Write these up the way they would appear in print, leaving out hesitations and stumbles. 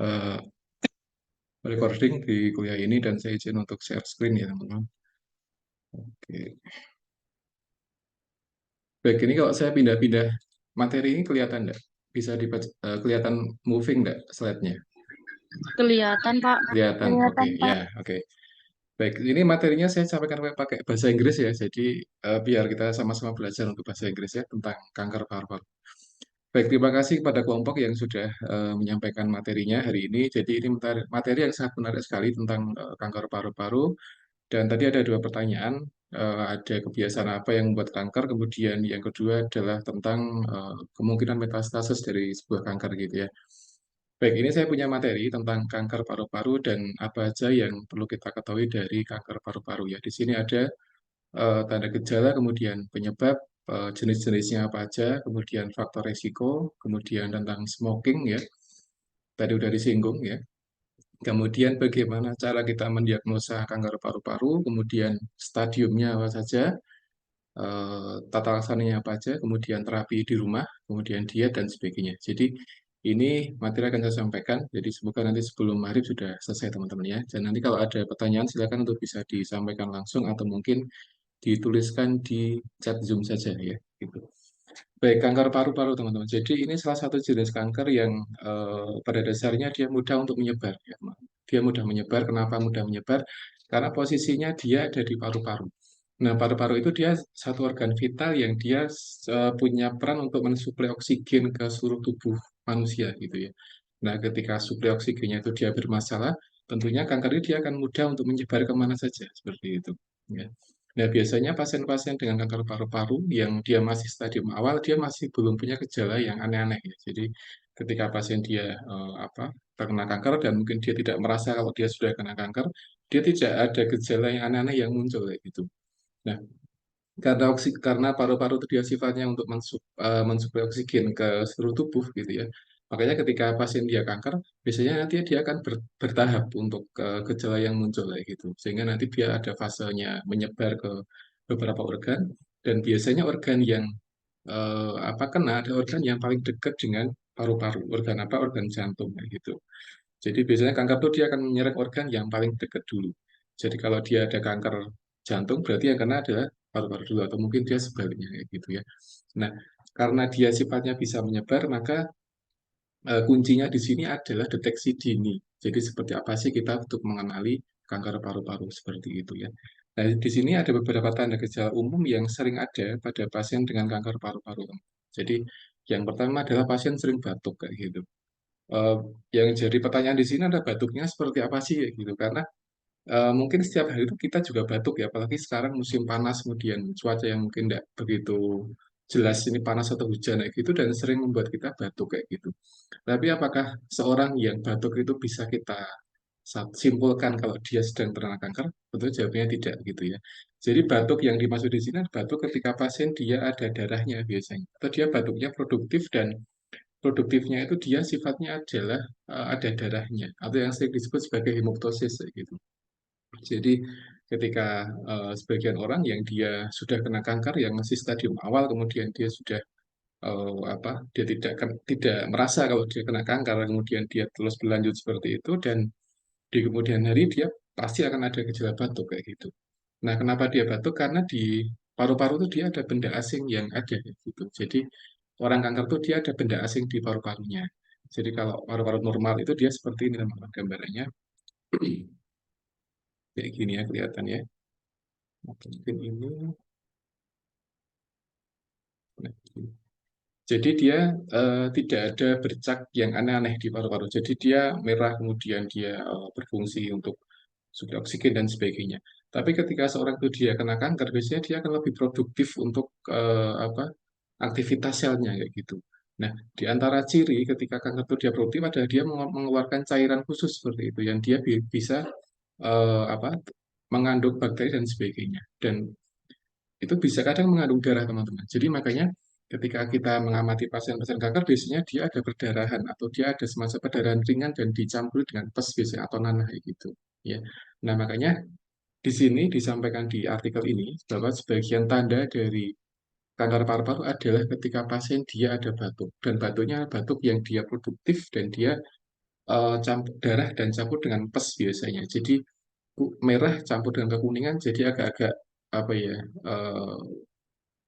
eh, recording di kuliah ini dan saya izin untuk share screen ya teman-teman. Oke. Baik, ini kalau saya pindah-pindah materi ini kelihatan nggak? Bisa kelihatan moving nggak slide-nya? Kelihatan, Pak. Kelihatan, oke, Kelihatan, Pak. ya, oke. Baik, ini materinya saya sampaikan pakai bahasa Inggris ya, jadi biar kita sama-sama belajar untuk bahasa Inggris ya tentang kanker paru-paru. Baik, terima kasih kepada kelompok yang sudah menyampaikan materinya hari ini. Jadi ini materi yang sangat menarik sekali tentang kanker paru-paru. Dan tadi ada dua pertanyaan, ada kebiasaan apa yang membuat kanker, kemudian yang kedua adalah tentang kemungkinan metastasis dari sebuah kanker gitu ya. Baik, ini saya punya materi tentang kanker paru-paru dan apa aja yang perlu kita ketahui dari kanker paru-paru ya. Di sini ada tanda gejala, kemudian penyebab, jenis-jenisnya apa aja, kemudian faktor resiko, kemudian tentang smoking ya, tadi udah disinggung ya. Kemudian bagaimana cara kita mendiagnosa kanker paru-paru, kemudian stadiumnya apa saja, tata laksananya apa aja, kemudian terapi di rumah, kemudian diet dan sebagainya. Jadi ini materi akan saya sampaikan, jadi semoga nanti sebelum maghrib sudah selesai teman-teman ya. Dan nanti kalau ada pertanyaan silakan untuk bisa disampaikan langsung atau mungkin dituliskan di chat Zoom saja ya. Gitu. Baik, kanker paru-paru teman-teman. Jadi ini salah satu jenis kanker yang pada dasarnya dia mudah untuk menyebar. Ya. Dia mudah menyebar. Kenapa mudah menyebar? Karena posisinya dia ada di paru-paru. Nah, paru-paru itu dia satu organ vital yang dia punya peran untuk mensuplai oksigen ke seluruh tubuh manusia gitu ya. Nah, ketika suplai oksigennya itu dia bermasalah, tentunya kanker ini dia akan mudah untuk menyebar kemana saja seperti itu. Ya. Nah, biasanya pasien-pasien dengan kanker paru-paru yang dia masih stadium awal, dia masih belum punya gejala yang aneh-aneh ya. Jadi, ketika pasien dia terkena kanker dan mungkin dia tidak merasa kalau dia sudah kena kanker, dia tidak ada gejala yang aneh-aneh yang muncul kayak gitu. Nah, karena paru-paru itu dia sifatnya untuk mensuplai oksigen ke seluruh tubuh gitu ya. Makanya ketika pasien dia kanker, biasanya nanti dia akan bertahap untuk gejala yang muncul kayak gitu. Sehingga nanti dia ada fasenya menyebar ke beberapa organ dan biasanya organ yang kena ada organ yang paling dekat dengan paru-paru. Organ apa? Organ jantung kayak gitu. Jadi biasanya kanker itu dia akan menyerang organ yang paling dekat dulu. Jadi kalau dia ada kanker jantung, berarti yang kena adalah paru-paru dulu, atau mungkin dia sebaliknya kayak gitu ya. Nah, karena dia sifatnya bisa menyebar, maka kuncinya di sini adalah deteksi dini. Jadi seperti apa sih kita untuk mengenali kanker paru-paru seperti itu ya. Nah, di sini ada beberapa tanda gejala umum yang sering ada pada pasien dengan kanker paru-paru. Jadi yang pertama adalah pasien sering batuk kayak gitu. Eh, yang jadi pertanyaan di sini ada batuknya seperti apa sih ya gitu karena mungkin setiap hari itu kita juga batuk ya apalagi sekarang musim panas kemudian cuaca yang mungkin tidak begitu jelas ini panas atau hujan kayak gitu dan sering membuat kita batuk kayak gitu. Tapi apakah seorang yang batuk itu bisa kita simpulkan kalau dia sedang terkena kanker? Betul jawabnya tidak gitu ya. Jadi batuk yang dimaksud di sini adalah batuk ketika pasien dia ada darahnya biasanya atau dia batuknya produktif dan produktifnya itu dia sifatnya adalah ada darahnya atau yang sering disebut sebagai hemoptosis gitu. Jadi ketika sebagian orang yang dia sudah kena kanker yang masih stadium awal kemudian dia sudah dia tidak merasa kalau dia kena kanker kemudian dia terus berlanjut seperti itu dan di kemudian hari dia pasti akan ada gejala batuk kayak gitu. Nah, kenapa dia batuk? Karena di paru-paru itu dia ada benda asing yang ada gitu. Jadi orang kanker itu dia ada benda asing di paru-parunya. Jadi kalau paru-paru normal itu dia seperti ini teman-teman gambarannya. Kayak gini ya kelihatan ya. Mungkin ini. Nah, gini. Jadi dia tidak ada bercak yang aneh-aneh di paru-paru. Jadi dia merah kemudian dia berfungsi untuk suplai oksigen dan sebagainya. Tapi ketika seorang itu dia kena kanker, biasanya dia akan lebih produktif untuk aktivitas selnya kayak gitu. Nah, di antara ciri ketika kanker itu dia produktif adalah dia mengeluarkan cairan khusus seperti itu yang dia bisa eh, apa mengandung bakteri dan sebagainya. Dan itu bisa kadang mengandung darah teman-teman. Jadi makanya ketika kita mengamati pasien-pasien kanker biasanya dia ada perdarahan atau dia ada semacam perdarahan ringan dan dicampur dengan pes biasanya atau nanah kayak gitu ya. Nah, makanya di sini disampaikan di artikel ini bahwa sebagian tanda dari kanker paru-paru adalah ketika pasien dia ada batuk dan batuknya batuk yang dia produktif dan dia campur darah dan campur dengan pes biasanya. Jadi merah campur dengan kekuningan jadi agak-agak apa ya, eh,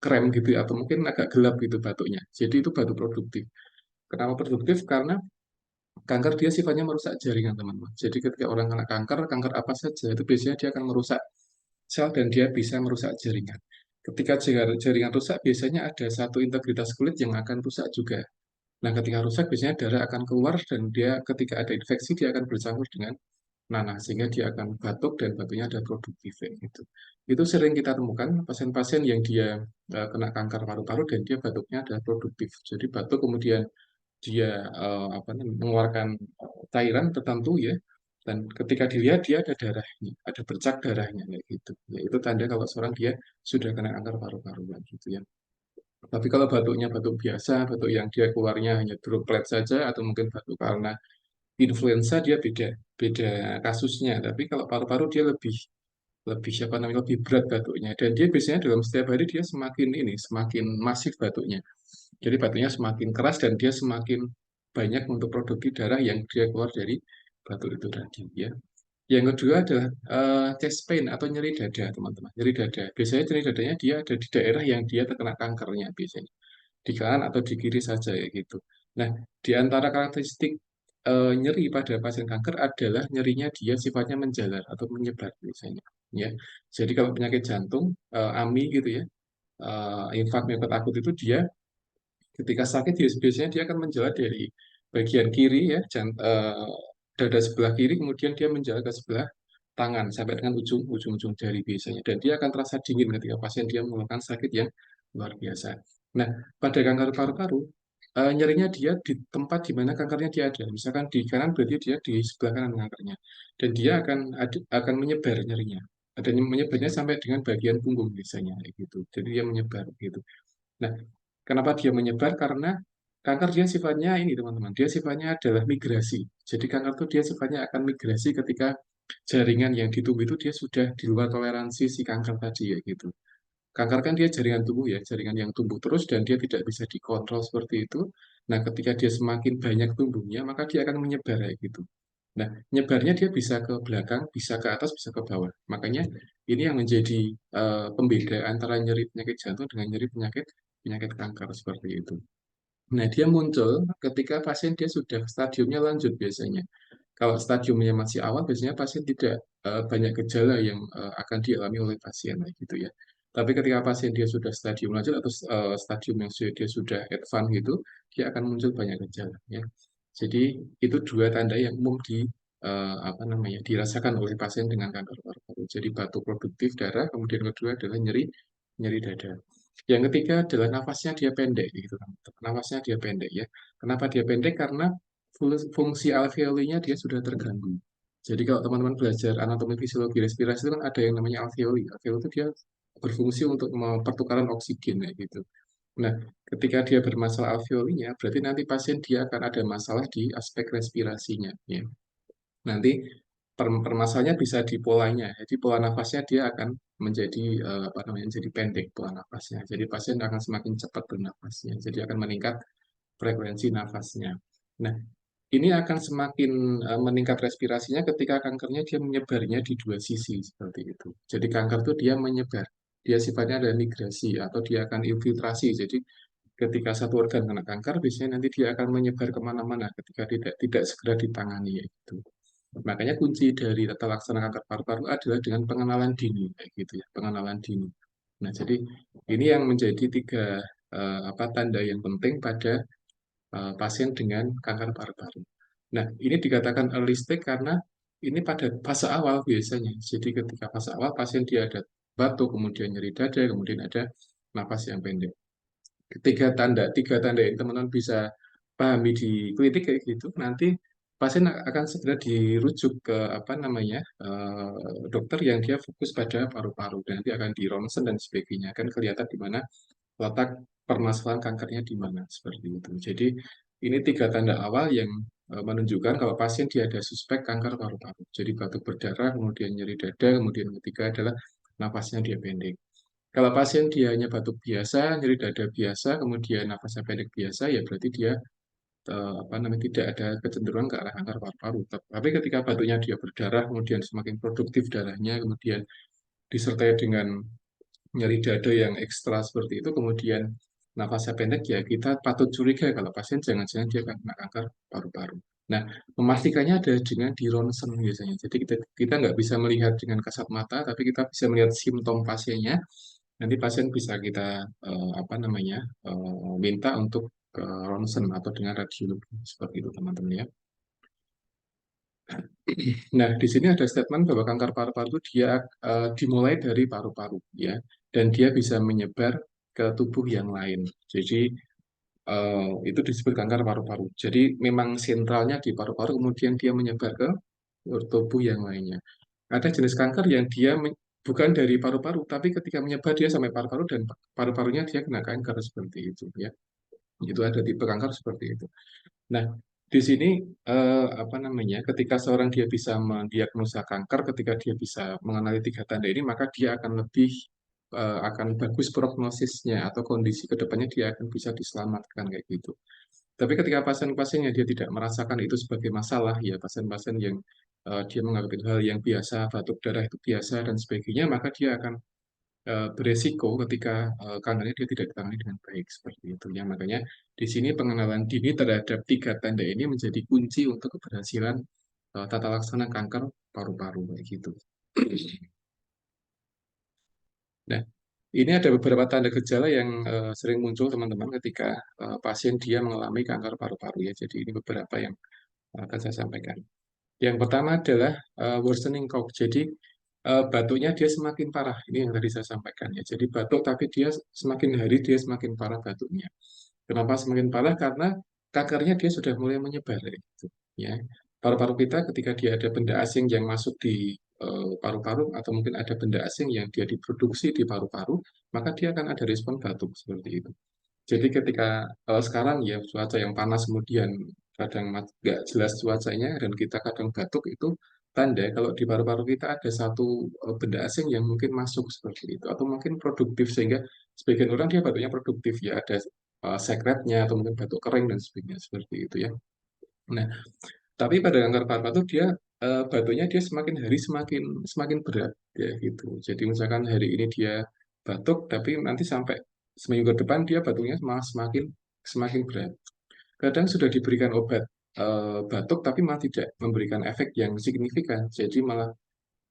krem gitu ya, atau mungkin agak gelap gitu batuknya. Jadi itu batuk produktif. Kenapa produktif? Karena kanker dia sifatnya merusak jaringan teman-teman. Jadi ketika orang kena kanker, kanker apa saja itu biasanya dia akan merusak sel dan dia bisa merusak jaringan. Ketika jaringan rusak, biasanya ada satu integritas kulit yang akan rusak juga. Nah, ketika rusak, biasanya darah akan keluar dan dia ketika ada infeksi, dia akan bercampur dengan nanah, sehingga dia akan batuk dan batuknya ada produktif gitu. Itu sering kita temukan pasien-pasien yang dia kena kanker paru-paru dan dia batuknya ada produktif. Jadi batuk kemudian dia apa namanya, mengeluarkan cairan tertentu ya, dan ketika dilihat dia ada darahnya, ada bercak darahnya kayak gitu. Ya, itu tanda kalau seorang dia sudah kena kanker paru-paru kan gitu ya. Tapi kalau batuknya batuk biasa, batuk yang dia keluarnya hanya droplet saja atau mungkin batuk karena influenza, dia beda beda kasusnya. Tapi kalau paru-paru dia lebih lebih siapa namanya lebih berat batuknya, dan dia biasanya dalam setiap hari dia semakin ini semakin masif batuknya. Jadi batuknya semakin keras dan dia semakin banyak untuk produksi darah yang dia keluar dari batuk itu tadi ya. Yang kedua adalah chest pain atau nyeri dada, teman-teman. Nyeri dada. Biasanya nyeri dadanya dia ada di daerah yang dia terkena kankernya biasanya. Di kanan atau di kiri saja ya gitu. Nah, di antara karakteristik nyeri pada pasien kanker adalah nyerinya dia sifatnya menjalar atau menyebar biasanya. Ya, jadi kalau penyakit jantung, AMI gitu ya, infak miokard akut itu dia ketika sakit dia biasanya dia akan menjalar dari bagian kiri ya, dada sebelah kiri, kemudian dia menjalar ke sebelah tangan sampai dengan ujung-ujung jari biasanya. Dan dia akan terasa dingin ketika pasien dia mengeluhkan sakit yang luar biasa. Nah, pada kanker paru-paru, nyerinya dia di tempat di mana kankernya dia ada. Misalkan di kanan berarti dia di sebelah kanan kankernya. Dan dia akan menyebar nyerinya. Ada menyebarnya sampai dengan bagian punggung biasanya kayak gitu. Jadi dia menyebar gitu. Nah, kenapa dia menyebar? Karena kanker dia sifatnya ini teman-teman, dia sifatnya adalah migrasi. Jadi kanker itu dia sifatnya akan migrasi ketika jaringan yang ditumbuh itu dia sudah di luar toleransi si kanker tadi ya gitu. Kanker kan dia jaringan tumbuh ya, jaringan yang tumbuh terus dan dia tidak bisa dikontrol seperti itu. Nah, ketika dia semakin banyak tumbuhnya, maka dia akan menyebar kayak gitu. Nah, nyebarnya dia bisa ke belakang, bisa ke atas, bisa ke bawah. Makanya ini yang menjadi pembeda antara nyeri penyakit jantung dengan nyeri penyakit penyakit kanker seperti itu. Nah, dia muncul ketika pasien dia sudah stadiumnya lanjut biasanya. Kalau stadiumnya masih awal, biasanya pasien tidak banyak gejala yang akan dialami oleh pasien gitu ya. Tapi ketika pasien dia sudah stadium lanjut atau stadium yang dia sudah advance gitu, dia akan muncul banyak gejala ya. Jadi itu dua tanda yang umum apa namanya dirasakan oleh pasien dengan kanker paru-paru. Jadi batuk produktif darah, kemudian kedua adalah nyeri nyeri dada. Yang ketiga adalah nafasnya dia pendek gitu kan. Nafasnya dia pendek ya. Kenapa dia pendek? Karena fungsi alveolinya dia sudah terganggu. Jadi kalau teman-teman belajar anatomi fisiologi respirasi itu kan ada yang namanya alveoli. Alveoli itu dia berfungsi untuk pertukaran oksigen kayak gitu. Nah, ketika dia bermasalah alveolinya, berarti nanti pasien dia akan ada masalah di aspek respirasinya ya. Nanti permasalahannya bisa di polanya. Jadi pola nafasnya dia akan menjadi apa namanya jadi pendek pola nafasnya. Jadi pasien akan semakin cepat bernafasnya. Jadi akan meningkat frekuensi nafasnya. Nah, ini akan semakin meningkat respirasinya ketika kankernya dia menyebarnya di dua sisi seperti itu. Jadi kanker itu dia menyebar. Dia sifatnya ada migrasi atau dia akan infiltrasi. Jadi ketika satu organ kena kanker, biasanya nanti dia akan menyebar kemana-mana ketika tidak segera ditangani yaitu. Makanya kunci dari tata laksana kanker paru-paru adalah dengan pengenalan dini, kayak gitu ya, pengenalan dini. Nah, jadi ini yang menjadi tiga apa tanda yang penting pada pasien dengan kanker paru-paru. Nah, ini dikatakan early stage karena ini pada fase awal biasanya. Jadi ketika fase awal pasien dia ada batuk, kemudian nyeri dada, kemudian ada napas yang pendek. Tiga tanda yang teman-teman bisa pahami di klinik kayak gitu, nanti pasien akan segera dirujuk ke apa namanya dokter yang dia fokus pada paru-paru, dan nanti akan di ronsen dan sebagainya, akan kelihatan di mana letak permasalahan kankernya di mana seperti itu. Jadi ini tiga tanda awal yang menunjukkan kalau pasien dia ada suspek kanker paru-paru. Jadi batuk berdarah, kemudian nyeri dada, kemudian ketiga adalah napasnya dia pendek. Kalau pasien dia hanya batuk biasa, nyeri dada biasa, kemudian nafasnya pendek biasa, ya berarti dia apa namanya tidak ada kecenderungan ke arah kanker paru-paru. Tapi ketika batuknya dia berdarah, kemudian semakin produktif darahnya, kemudian disertai dengan nyeri dada yang ekstra seperti itu, kemudian nafasnya pendek, ya kita patut curiga kalau pasien jangan-jangan dia kena kanker paru-paru. Nah, memastikannya ada dengan di ronsen biasanya. Jadi kita nggak bisa melihat dengan kasat mata, tapi kita bisa melihat simptom pasiennya. Nanti pasien bisa kita apa namanya minta untuk ke ronsen atau dengan radiologi seperti itu teman-teman ya. Nah, di sini ada statement bahwa kanker paru-paru itu dia dimulai dari paru-paru ya, dan dia bisa menyebar ke tubuh yang lain. Jadi itu disebut kanker paru-paru. Jadi memang sentralnya di paru-paru, kemudian dia menyebar ke tubuh yang lainnya. Ada jenis kanker yang dia bukan dari paru-paru, tapi ketika menyebar dia sampai paru-paru dan paru-parunya dia kena kanker seperti itu ya. Itu ada tipe kanker seperti itu. Nah, di sini apa namanya? Ketika seorang dia bisa mendiagnosa kanker, ketika dia bisa mengenali tiga tanda ini, maka dia akan lebih akan bagus prognosisnya atau kondisi kedepannya dia akan bisa diselamatkan kayak gitu. Tapi ketika pasien-pasien yang dia tidak merasakan itu sebagai masalah, ya pasien-pasien yang dia menganggap itu hal yang biasa, batuk darah itu biasa dan sebagainya, maka dia akan beresiko ketika kankernya dia tidak ditangani dengan baik seperti itu ya. Makanya di sini pengenalan dini terhadap tiga tanda ini menjadi kunci untuk keberhasilan tata laksana kanker paru-paru kayak gitu. Nah, ini ada beberapa tanda gejala yang sering muncul teman-teman ketika pasien dia mengalami kanker paru-paru ya. Jadi ini beberapa yang akan saya sampaikan. Yang pertama adalah worsening cough. Jadi batuknya dia semakin parah. Ini yang tadi saya sampaikan ya. Jadi batuk tapi dia semakin hari dia semakin parah batuknya. Kenapa semakin parah? Karena kankernya dia sudah mulai menyebar gitu, ya. Paru-paru kita ketika dia ada benda asing yang masuk di paru-paru atau mungkin ada benda asing yang dia diproduksi di paru-paru, maka dia akan ada respon batuk seperti itu. Jadi ketika sekarang ya cuaca yang panas kemudian kadang nggak jelas cuacanya dan kita kadang batuk itu tanda kalau di paru-paru kita ada satu benda asing yang mungkin masuk seperti itu atau mungkin produktif sehingga sebagian orang dia batuknya produktif ya ada sekretnya atau mungkin batuk kering dan sebagainya seperti itu ya. Nah, tapi pada kanker paru-paru dia batuknya dia semakin hari semakin semakin berat ya gitu. Jadi misalkan hari ini dia batuk, tapi nanti sampai seminggu ke depan dia batuknya malah semakin semakin berat. Kadang sudah diberikan obat batuk, tapi malah tidak memberikan efek yang signifikan. Jadi malah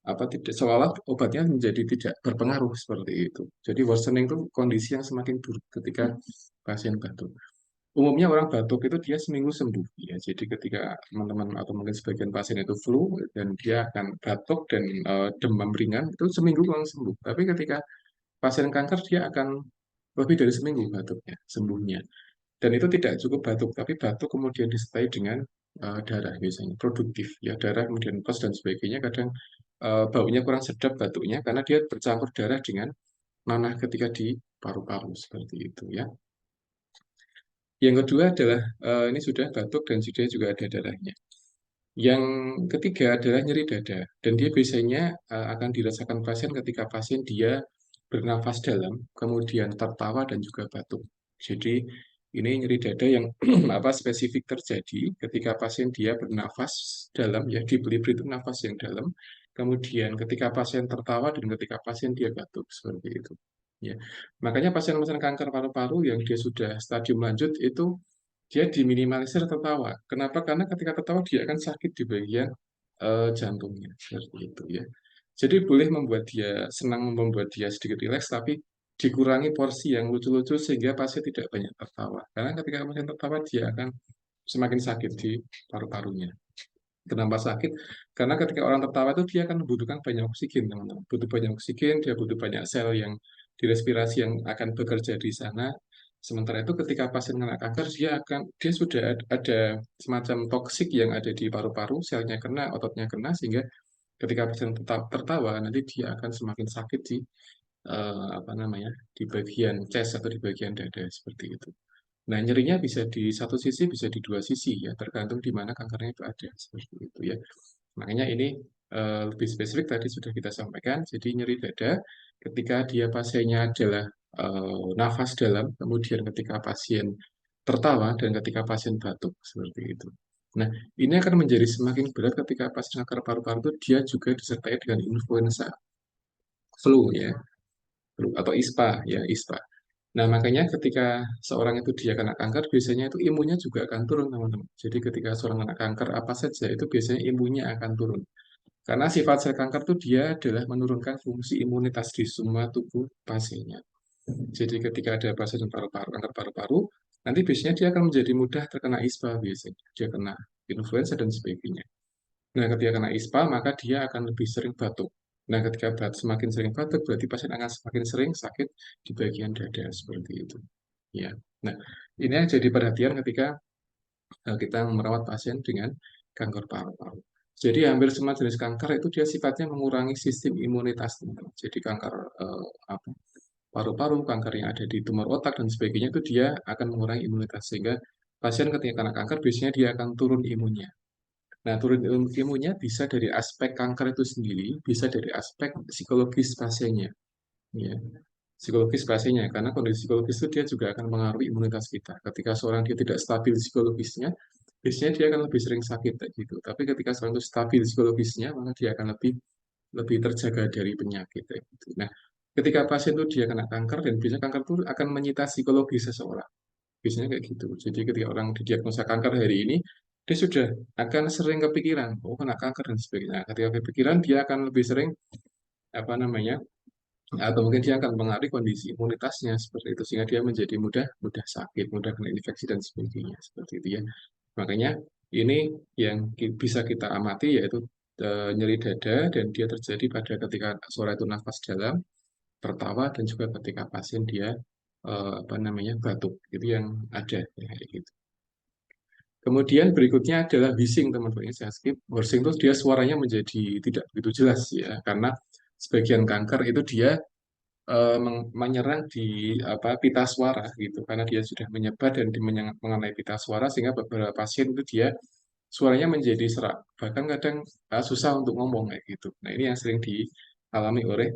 apa tidak seolah obatnya menjadi tidak berpengaruh seperti itu. Jadi worsening itu kondisi yang semakin buruk ketika pasien batuk. Umumnya orang batuk itu dia seminggu sembuh ya. Jadi ketika teman-teman atau mungkin sebagian pasien itu flu dan dia akan batuk dan demam ringan itu seminggu langsung sembuh. Tapi ketika pasien kanker dia akan lebih dari seminggu batuknya sembuhnya. Dan itu tidak cukup batuk, tapi batuk kemudian disertai dengan darah biasanya produktif ya darah kemudian pes dan sebagainya. Kadang baunya kurang sedap batuknya karena dia bercampur darah dengan nanah ketika di paru-paru seperti itu ya. Yang kedua adalah ini sudah batuk dan sudah juga ada darahnya. Yang ketiga adalah nyeri dada dan dia biasanya akan dirasakan pasien ketika pasien dia bernafas dalam, kemudian tertawa dan juga batuk. Jadi ini nyeri dada yang apa spesifik terjadi ketika pasien dia bernafas dalam ya di beli-beli itu nafas yang dalam, kemudian ketika pasien tertawa dan ketika pasien dia batuk seperti itu. Ya, makanya pasien-pasien kanker paru-paru yang dia sudah stadium lanjut itu dia diminimalisir tertawa. Kenapa? Karena ketika tertawa dia akan sakit di bagian jantungnya seperti itu ya. Jadi boleh membuat dia senang, membuat dia sedikit rileks, tapi dikurangi porsi yang lucu-lucu sehingga pasien tidak banyak tertawa. Karena ketika pasien tertawa dia akan semakin sakit di paru-parunya. Kenapa sakit? Karena ketika orang tertawa itu dia akan membutuhkan banyak oksigen, teman-teman. Butuh banyak oksigen, dia butuh banyak sel yang direspirasi yang akan bekerja di sana. Sementara itu ketika pasien kena kanker, dia sudah ada semacam toksik yang ada di paru-paru, selnya kena, ototnya kena, sehingga ketika pasien tetap tertawa, nanti dia akan semakin sakit di apa namanya di bagian chest atau di bagian dada seperti itu. Nah, nyerinya bisa di satu sisi, bisa di dua sisi ya, tergantung di mana kankernya itu ada seperti itu ya. Makanya ini lebih spesifik tadi sudah kita sampaikan. Jadi nyeri dada ketika dia pasiennya adalah nafas dalam, kemudian ketika pasien tertawa dan ketika pasien batuk seperti itu. Nah, ini akan menjadi semakin berat ketika pasien kanker paru-paru itu dia juga disertai dengan influenza, flu ya, flu atau ISPA ya, ISPA. Nah, makanya ketika seorang itu dia kena kanker, biasanya itu imunnya juga akan turun, teman-teman. Jadi ketika seorang kena kanker apa saja, itu biasanya imunnya akan turun. Karena sifat sel kanker itu dia adalah menurunkan fungsi imunitas di semua tubuh pasiennya. Jadi ketika ada pasien paru-paru, kanker paru-paru, nanti biasanya dia akan menjadi mudah terkena ISPA biasanya. Dia kena influenza dan sebagainya. Nah, ketika kena ISPA, maka dia akan lebih sering batuk. Nah, ketika semakin sering batuk, berarti pasien akan semakin sering sakit di bagian dada, seperti itu. Ya. Nah, ini yang jadi perhatian ketika kita merawat pasien dengan kanker paru-paru. Jadi hampir semua jenis kanker itu dia sifatnya mengurangi sistem imunitas, teman-teman. Jadi kanker apa, paru-paru, kanker yang ada di tumor otak dan sebagainya itu dia akan mengurangi imunitas sehingga pasien ketika kena kanker biasanya dia akan turun imunnya. Nah, turun imunnya bisa dari aspek kanker itu sendiri, bisa dari aspek psikologis pasiennya. Ya, psikologis pasiennya, karena kondisi psikologis itu dia juga akan mengaruhi imunitas kita. Ketika seorang dia tidak stabil psikologisnya, biasanya dia akan lebih sering sakit kayak gitu. Tapi ketika seorang itu stabil psikologisnya, maka dia akan lebih lebih terjaga dari penyakit kayak gitu. Nah, ketika pasien itu dia kena kanker dan biasanya kanker itu akan menyita psikologi seseorang. Biasanya kayak gitu. Jadi ketika orang didiagnosa kanker hari ini, dia sudah akan sering kepikiran, oh kena kanker dan sebagainya. Nah, ketika kepikiran, dia akan lebih sering apa namanya, atau mungkin dia akan mengaruhi kondisi imunitasnya seperti itu sehingga dia menjadi mudah mudah sakit, mudah kena infeksi dan sebagainya seperti itu ya. Makanya ini yang bisa kita amati yaitu nyeri dada dan dia terjadi pada ketika seorang itu nafas dalam, tertawa dan juga ketika pasien dia apa namanya batuk itu yang ada ya, kayak gitu. Kemudian berikutnya adalah wheezing, teman-teman. Ini saya skip. Wheezing itu dia suaranya menjadi tidak begitu jelas ya, karena sebagian kanker itu dia menyerang di apa pita suara gitu, karena dia sudah menyebar dan mengenai pita suara sehingga beberapa pasien itu dia suaranya menjadi serak, bahkan kadang susah untuk ngomong kayak gitu. Nah, ini yang sering dialami oleh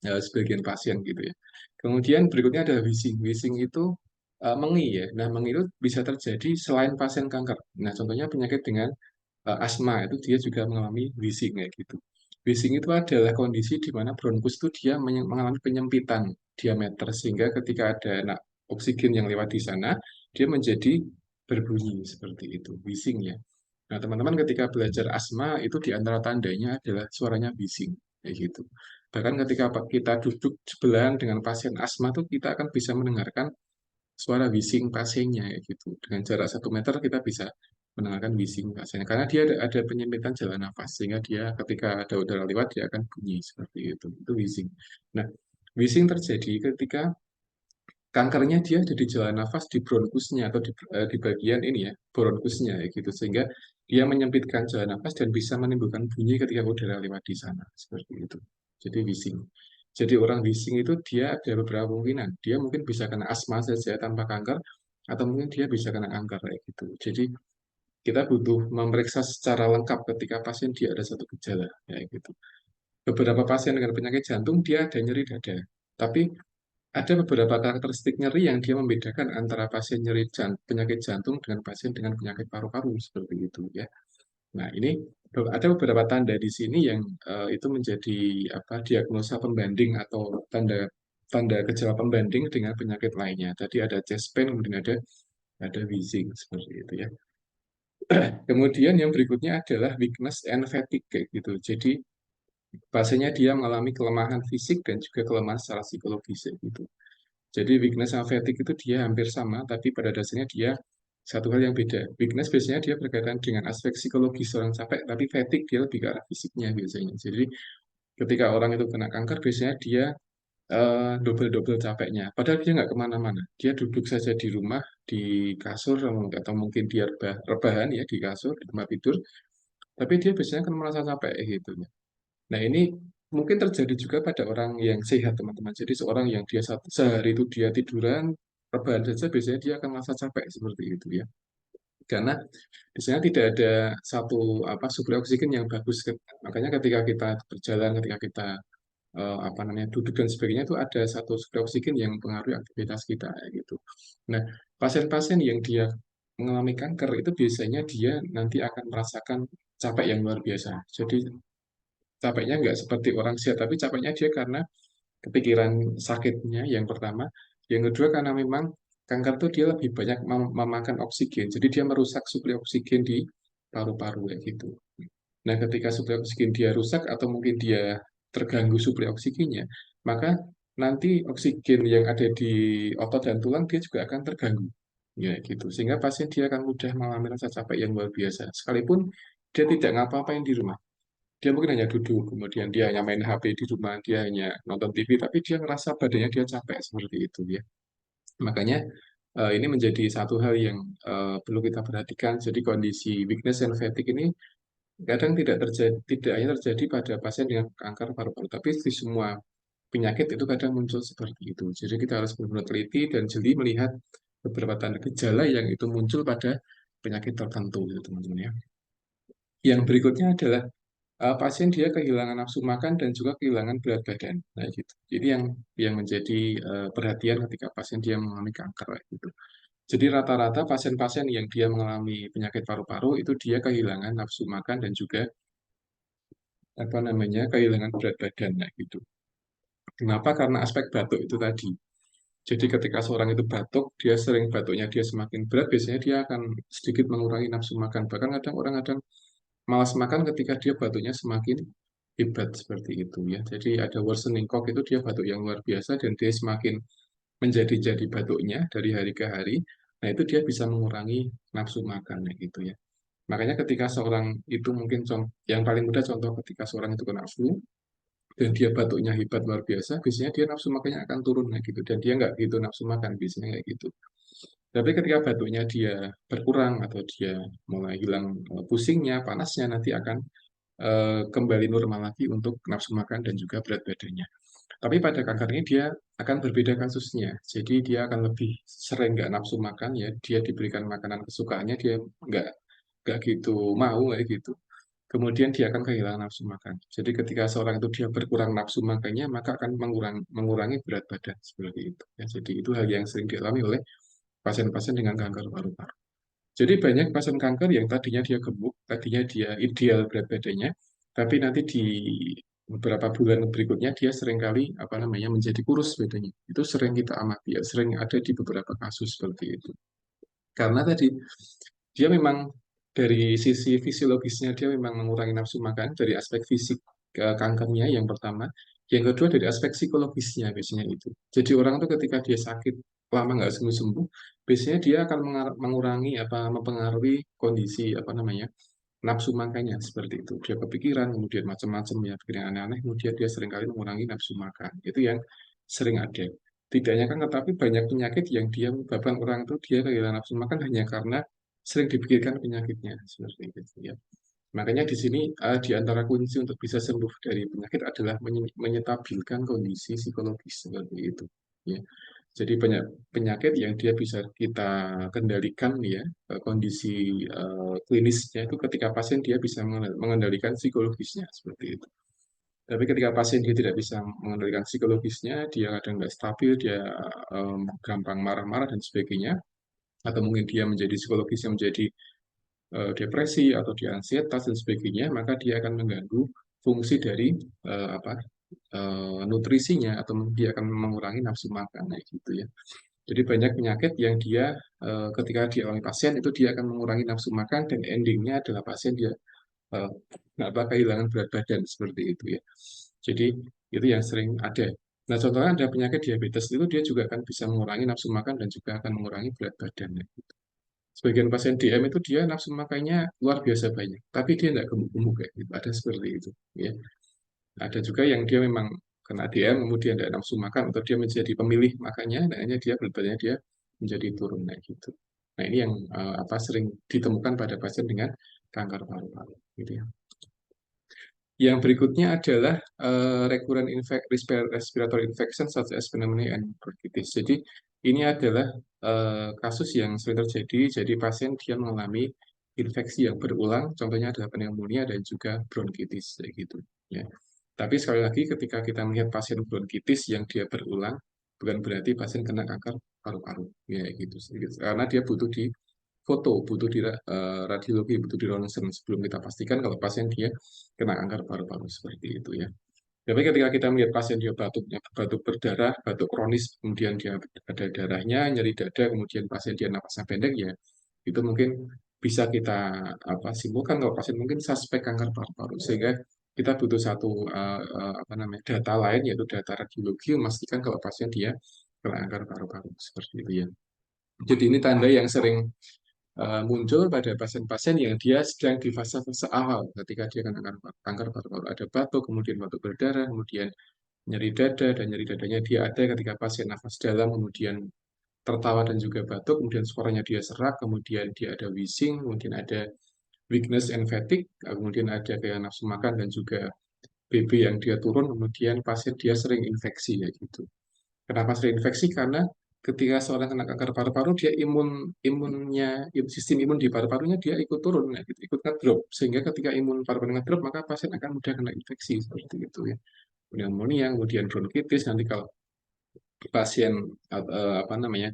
sebagian pasien gitu ya. Kemudian berikutnya adalah wheezing. Wheezing itu mengi ya. Nah, mengi itu bisa terjadi selain pasien kanker. Nah, contohnya penyakit dengan asma itu dia juga mengalami wheezing kayak gitu. Wheezing itu adalah kondisi di mana bronkus itu dia mengalami penyempitan diameter sehingga ketika ada oksigen yang lewat di sana, dia menjadi berbunyi seperti itu, wheezing ya. Nah, teman-teman ketika belajar asma itu di antara tandanya adalah suaranya bising, kayak gitu. Bahkan ketika kita duduk sebelahan dengan pasien asma tuh kita akan bisa mendengarkan suara bising pasiennya, kayak gitu. Dengan jarak 1 meter kita bisa mendengarkan bising pasiennya, karena dia ada penyempitan jalan nafas, sehingga dia ketika ada udara lewat dia akan bunyi seperti itu bising. Nah, bising terjadi ketika kankernya dia ada di jalan nafas di bronkusnya atau di bagian ini ya bronkusnya ya gitu sehingga dia menyempitkan jalan nafas dan bisa menimbulkan bunyi ketika udara lewat di sana seperti itu. Jadi wheezing. Jadi orang wheezing itu dia ada beberapa kemungkinan. Dia mungkin bisa kena asma saja tanpa kanker atau mungkin dia bisa kena kanker kayak gitu. Jadi kita butuh memeriksa secara lengkap ketika pasien dia ada satu gejala kayak gitu. Beberapa pasien dengan penyakit jantung dia ada nyeri dada. Tapi ada beberapa karakteristik nyeri yang dia membedakan antara pasien nyeri penyakit jantung dengan pasien dengan penyakit paru-paru seperti itu ya. Nah, ini ada beberapa tanda di sini yang itu menjadi apa diagnosa pembanding atau tanda tanda gejala pembanding dengan penyakit lainnya. Tadi ada chest pain, kemudian ada wheezing seperti itu ya. Kemudian yang berikutnya adalah weakness and fatigue kayak gitu. Jadi pasiennya dia mengalami kelemahan fisik dan juga kelemahan secara psikologis kayak gitu. Jadi weakness sama fatigue itu dia hampir sama, tapi pada dasarnya dia satu hal yang beda. Weakness biasanya dia berkaitan dengan aspek psikologis orang capek, tapi fatigue dia lebih ke arah fisiknya biasanya. Jadi ketika orang itu kena kanker, biasanya dia double-double capeknya. Padahal dia nggak kemana-mana. Dia duduk saja di rumah, di kasur, atau mungkin dia rebahan ya di kasur, di tempat tidur, tapi dia biasanya akan merasa capek gitu. Nah, ini mungkin terjadi juga pada orang yang sehat, teman-teman. Jadi seorang yang dia sehari itu dia tiduran, rebahan saja, biasanya dia akan merasa capek seperti itu ya. Karena biasanya tidak ada satu apa suplai oksigen yang bagus. Makanya ketika kita berjalan, ketika kita apa namanya duduk dan sebagainya itu ada satu suplai oksigen yang mempengaruhi aktivitas kita gitu. Nah, pasien-pasien yang dia mengalami kanker itu biasanya dia nanti akan merasakan capek yang luar biasa. Jadi capeknya nggak seperti orang sehat, tapi capeknya dia karena kepikiran sakitnya yang pertama. Yang kedua karena memang kanker itu dia lebih banyak memakan oksigen, jadi dia merusak suplai oksigen di paru-paru kayak gitu. Nah, ketika suplai oksigen dia rusak atau mungkin dia terganggu suplai oksigennya, maka nanti oksigen yang ada di otot dan tulang dia juga akan terganggu. Ya, gitu. Sehingga pasien dia akan mudah mengalami rasa capek yang luar biasa. Sekalipun dia tidak ngapa-ngapain di rumah. Dia mungkin hanya duduk, kemudian dia hanya main HP di rumah, dia hanya nonton TV, tapi dia ngerasa badannya dia capek seperti itu ya. Makanya ini menjadi satu hal yang perlu kita perhatikan. Jadi kondisi weakness and fatigue ini kadang tidak hanya terjadi pada pasien dengan kanker paru-paru, tapi di semua penyakit itu kadang muncul seperti itu. Jadi kita harus benar-benar teliti dan jeli melihat beberapa tanda gejala yang itu muncul pada penyakit tertentu, gitu, teman-teman ya. Yang berikutnya adalah pasien dia kehilangan nafsu makan dan juga kehilangan berat badan. Nah, gitu. Jadi yang menjadi perhatian ketika pasien dia mengalami kanker, gitu. Jadi rata-rata pasien-pasien yang dia mengalami penyakit paru-paru itu dia kehilangan nafsu makan dan juga apa namanya kehilangan berat badan, nah, gitu. Kenapa? Karena aspek batuk itu tadi. Jadi ketika seorang itu batuk, dia sering batuknya dia semakin berat, biasanya dia akan sedikit mengurangi nafsu makan. Bahkan kadang orang kadang malas makan ketika dia batuknya semakin hebat seperti itu ya. Jadi ada worsening cough itu dia batuk yang luar biasa dan dia semakin menjadi-jadi batuknya dari hari ke hari. Nah, itu dia bisa mengurangi nafsu makan gitu ya. Makanya ketika seorang itu mungkin yang paling mudah contoh ketika seorang itu kena flu dan dia batuknya hebat luar biasa, biasanya dia nafsu makannya akan turun gitu dan dia nggak gitu nafsu makan biasanya kayak gitu. Tapi ketika batuknya dia berkurang atau dia mulai hilang pusingnya, panasnya nanti akan kembali normal lagi untuk nafsu makan dan juga berat badannya. Tapi pada kanker ini dia akan berbeda kasusnya. Jadi dia akan lebih sering nggak nafsu makan ya. Dia diberikan makanan kesukaannya dia nggak nggak gitu mau kayak gitu. Kemudian dia akan kehilangan nafsu makan. Jadi ketika seorang itu dia berkurang nafsu makannya, maka akan mengurangi berat badan seperti itu. Ya, jadi itu hal yang sering dialami oleh pasien-pasien dengan kanker paru-paru. Jadi banyak pasien kanker yang tadinya dia gemuk, tadinya dia ideal berat badannya, tapi nanti di beberapa bulan berikutnya dia seringkali apa namanya menjadi kurus badannya. Itu sering kita amati ya, sering ada di beberapa kasus seperti itu. Karena tadi dia memang dari sisi fisiologisnya dia memang mengurangi nafsu makan dari aspek fisik ke kankernya yang pertama. Yang kedua dari aspek psikologisnya biasanya itu. Jadi orang tuh ketika dia sakit lama nggak sembuh-sembuh, biasanya dia akan mengurangi apa mempengaruhi kondisi apa namanya nafsu makannya seperti itu. Dia kepikiran, kemudian macam-macam ya, pikiran aneh-aneh, kemudian dia seringkali mengurangi nafsu makan. Itu yang sering ada. Tidak hanya kan, tetapi banyak penyakit yang dia menyebabkan orang itu dia kehilangan nafsu makan hanya karena sering dipikirkan penyakitnya seperti itu ya. Makanya di sini di antara kunci untuk bisa sembuh dari penyakit adalah menyetabilkan kondisi psikologis seperti itu. Ya. Jadi banyak penyakit yang dia bisa kita kendalikan ya kondisi klinisnya itu ketika pasien dia bisa mengendalikan psikologisnya seperti itu. Tapi ketika pasien dia tidak bisa mengendalikan psikologisnya, dia kadang nggak stabil, dia gampang marah-marah dan sebagainya, atau mungkin dia menjadi psikologisnya menjadi depresi atau dia ansietas dan sebagainya, maka dia akan mengganggu fungsi dari apa nutrisinya atau dia akan mengurangi nafsu makan kayak gitu ya. Jadi banyak penyakit yang dia ketika dialami pasien itu dia akan mengurangi nafsu makan dan endingnya adalah pasien dia eh, apa kehilangan berat badan seperti itu ya. Jadi itu yang sering ada. Nah contohnya ada penyakit diabetes itu dia juga akan bisa mengurangi nafsu makan dan juga akan mengurangi berat badan. Ya. Sebagian pasien DM itu dia nafsu makannya luar biasa banyak, tapi dia nggak gemuk-gemuk kayak gitu. Ada seperti itu, ya. Ada juga yang dia memang kena DM, kemudian tidak nafsu makan, atau dia menjadi pemilih makannya, dan akhirnya dia berat badannya dia menjadi turun kayak gitu. Nah ini yang apa sering ditemukan pada pasien dengan kanker paru-paru, gitu ya. Yang berikutnya adalah recurrent respiratory infection such as pneumonia and bronchitis. Jadi ini adalah kasus yang sering terjadi. Jadi pasien dia mengalami infeksi yang berulang, contohnya adalah pneumonia dan juga bronkitis, kayak gitu. Ya. Tapi sekali lagi ketika kita melihat pasien bronkitis yang dia berulang, bukan berarti pasien kena kanker paru-paru, ya gitu. Karena dia butuh di foto, butuh di radiologi, butuh di ronsen sebelum kita pastikan kalau pasien dia kena kanker paru-paru seperti itu ya. Tapi ketika kita melihat pasien dia batuknya batuk berdarah, batuk kronis, kemudian dia ada darahnya, nyeri dada, kemudian pasien dia napasnya pendek ya, itu mungkin bisa kita simpulkan kalau pasien mungkin suspek kanker paru-paru, sehingga kita butuh satu data lain yaitu data radiologi memastikan kalau pasien dia kena kanker paru-paru seperti itu ya. Jadi ini tanda yang sering muncul pada pasien-pasien yang dia sedang di fase-fase awal ketika dia kena kanker paru-paru. Ada batuk, kemudian batuk berdarah, kemudian nyeri dada, dan nyeri dadanya dia ada ketika pasien nafas dalam, kemudian tertawa dan juga batuk, kemudian suaranya dia serak, kemudian dia ada wheezing, kemudian ada weakness and fatigue, kemudian ada kayak nafsu makan dan juga BB yang dia turun, kemudian pasien dia sering infeksi ya gitu. Kenapa sering infeksi? Karena ketika seorang kena kanker paru-paru, dia sistem imun di paru-parunya dia ikut turun, ya, gitu, ikut ngedrop. Sehingga ketika imun paru-paru ngedrop, maka pasien akan mudah kena infeksi seperti itu ya. Pneumonia, kemudian bronkitis. Nanti kalau pasien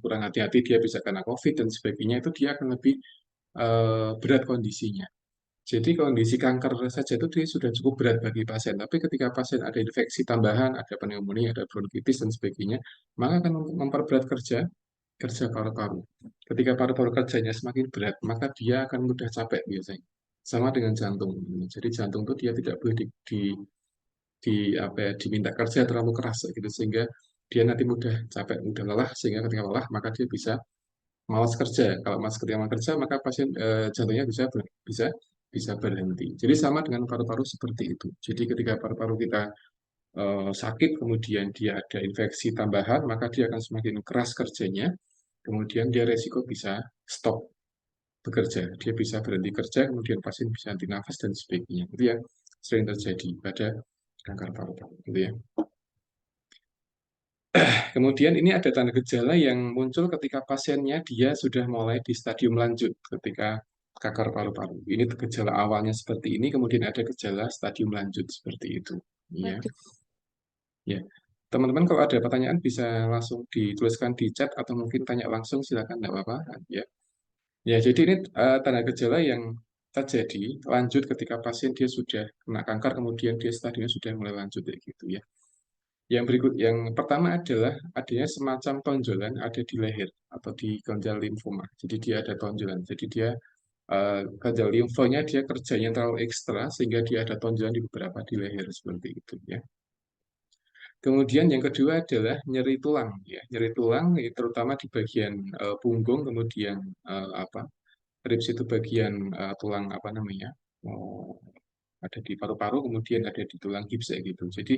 kurang hati-hati, dia bisa kena COVID dan sebagainya. Itu dia akan lebih berat kondisinya. Jadi kondisi kanker saja itu dia sudah cukup berat bagi pasien. Tapi ketika pasien ada infeksi tambahan, ada pneumonia, ada bronkitis dan sebagainya, maka akan memperberat kerja kerja paru-paru. Ketika paru-paru kerjanya semakin berat, maka dia akan mudah capek biasanya. Sama dengan jantung. Jadi jantung itu dia tidak boleh diminta kerja terlalu keras gitu, sehingga dia nanti mudah capek, mudah lelah, sehingga ketika lelah maka dia bisa malas kerja. Kalau malas ketika kerja, maka pasien jantungnya bisa bisa berhenti. Jadi sama dengan paru-paru seperti itu. Jadi ketika paru-paru kita sakit, kemudian dia ada infeksi tambahan, maka dia akan semakin keras kerjanya. Kemudian dia resiko bisa stop bekerja. Dia bisa berhenti kerja, kemudian pasien bisa henti nafas dan sebagainya. Itu yang sering terjadi pada kanker paru-paru. Gitu ya. Kemudian ini ada tanda gejala yang muncul ketika pasiennya dia sudah mulai di stadium lanjut ketika kanker paru-paru. Ini gejala awalnya seperti ini, kemudian ada gejala stadium lanjut seperti itu. Ya, Waduh. ya. Teman-teman kalau ada pertanyaan bisa langsung dituliskan di chat atau mungkin tanya langsung, silakan, tidak apa-apa. Ya, ya. Jadi ini tanda gejala yang terjadi lanjut ketika pasien dia sudah kena kanker, kemudian dia stadiumnya sudah mulai lanjut ya gitu ya. Yang pertama adalah adanya semacam tonjolan ada di leher atau di gonjal limfoma. Jadi dia ada tonjolan. Jadi dia gonjal limfonya dia kerjanya terlalu ekstra sehingga dia ada tonjolan di beberapa di leher seperti itu ya. Kemudian yang kedua adalah nyeri tulang ya. Nyeri tulang terutama di bagian punggung, kemudian ribs itu bagian tulang oh, ada di paru-paru, kemudian ada di tulang gips kayak gitu. Jadi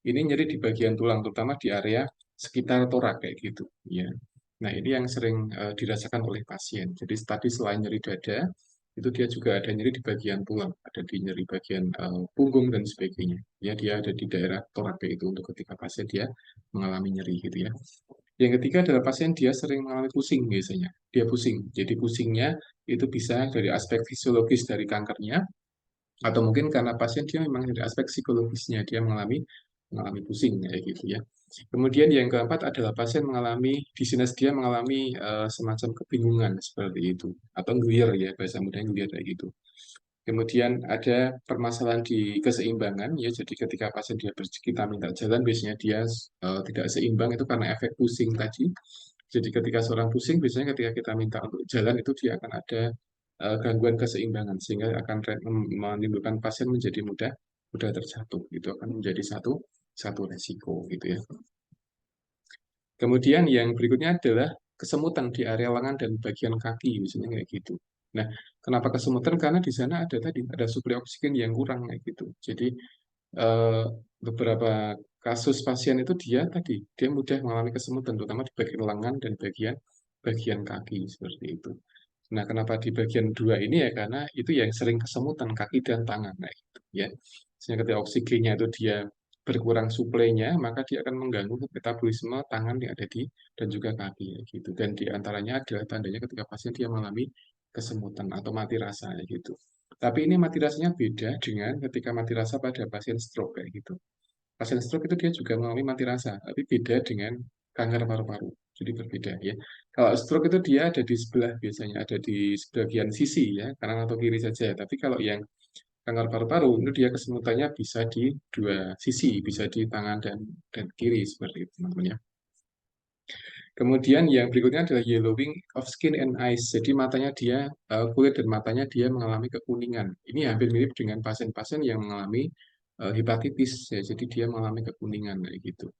ini nyeri di bagian tulang, terutama di area sekitar torak kayak gitu. Ya. Nah ini yang sering dirasakan oleh pasien. Jadi tadi selain nyeri dada, itu dia juga ada nyeri di bagian tulang, ada di nyeri bagian punggung dan sebagainya. Ya dia ada di daerah torak kayak itu untuk ketika pasien dia mengalami nyeri gitu ya. Yang ketiga adalah pasien dia sering mengalami pusing biasanya. Dia pusing. Jadi pusingnya itu bisa dari aspek fisiologis dari kankernya, atau mungkin karena pasien dia memang dari aspek psikologisnya dia mengalami pusing kayak gitu ya. Kemudian yang keempat adalah pasien mengalami dizziness, dia mengalami semacam kebingungan seperti itu atau gelir ya, bahasa mudanya gelir kayak gitu. Kemudian ada permasalahan di keseimbangan ya, jadi ketika pasien dia kita minta jalan biasanya dia tidak seimbang, itu karena efek pusing tadi. Jadi ketika seorang pusing, biasanya ketika kita minta untuk jalan itu dia akan ada gangguan keseimbangan sehingga akan menimbulkan pasien menjadi mudah mudah terjatuh. Itu akan menjadi satu satu resiko gitu ya. Kemudian yang berikutnya adalah kesemutan di area lengan dan bagian kaki, misalnya kayak gitu. Nah, kenapa kesemutan? Karena di sana ada suplai oksigen yang kurang kayak gitu. Jadi eh, beberapa kasus pasien itu dia mudah mengalami kesemutan, terutama di bagian lengan dan bagian bagian kaki seperti itu. Nah, kenapa di bagian dua ini ya? Karena itu yang sering kesemutan kaki dan tangan, nah, gitu, ya. Sehingga ketika oksigennya itu dia berkurang suplainya, maka dia akan mengganggu metabolisme tangan yang ada di dan juga kaki, ya, gitu. Dan di antaranya adalah tandanya ketika pasien dia mengalami kesemutan atau mati rasa, ya, gitu. Tapi ini mati rasanya beda dengan ketika mati rasa pada pasien stroke kayak gitu. Pasien stroke itu dia juga mengalami mati rasa, tapi beda dengan kanker paru-paru. Jadi berbeda ya. Kalau stroke itu dia ada di sebelah biasanya, ada di sebagian sisi ya, kanan atau kiri saja. Tapi kalau yang kanker paru-paru itu dia kesemutannya bisa di dua sisi, bisa di tangan dan kiri seperti itu namanya. Kemudian yang berikutnya adalah yellowing of skin and eyes. Jadi matanya dia, kulit dan matanya dia mengalami kekuningan. Ini hampir mirip dengan pasien-pasien yang mengalami hepatitis ya. Jadi dia mengalami kekuningan kayak gitu.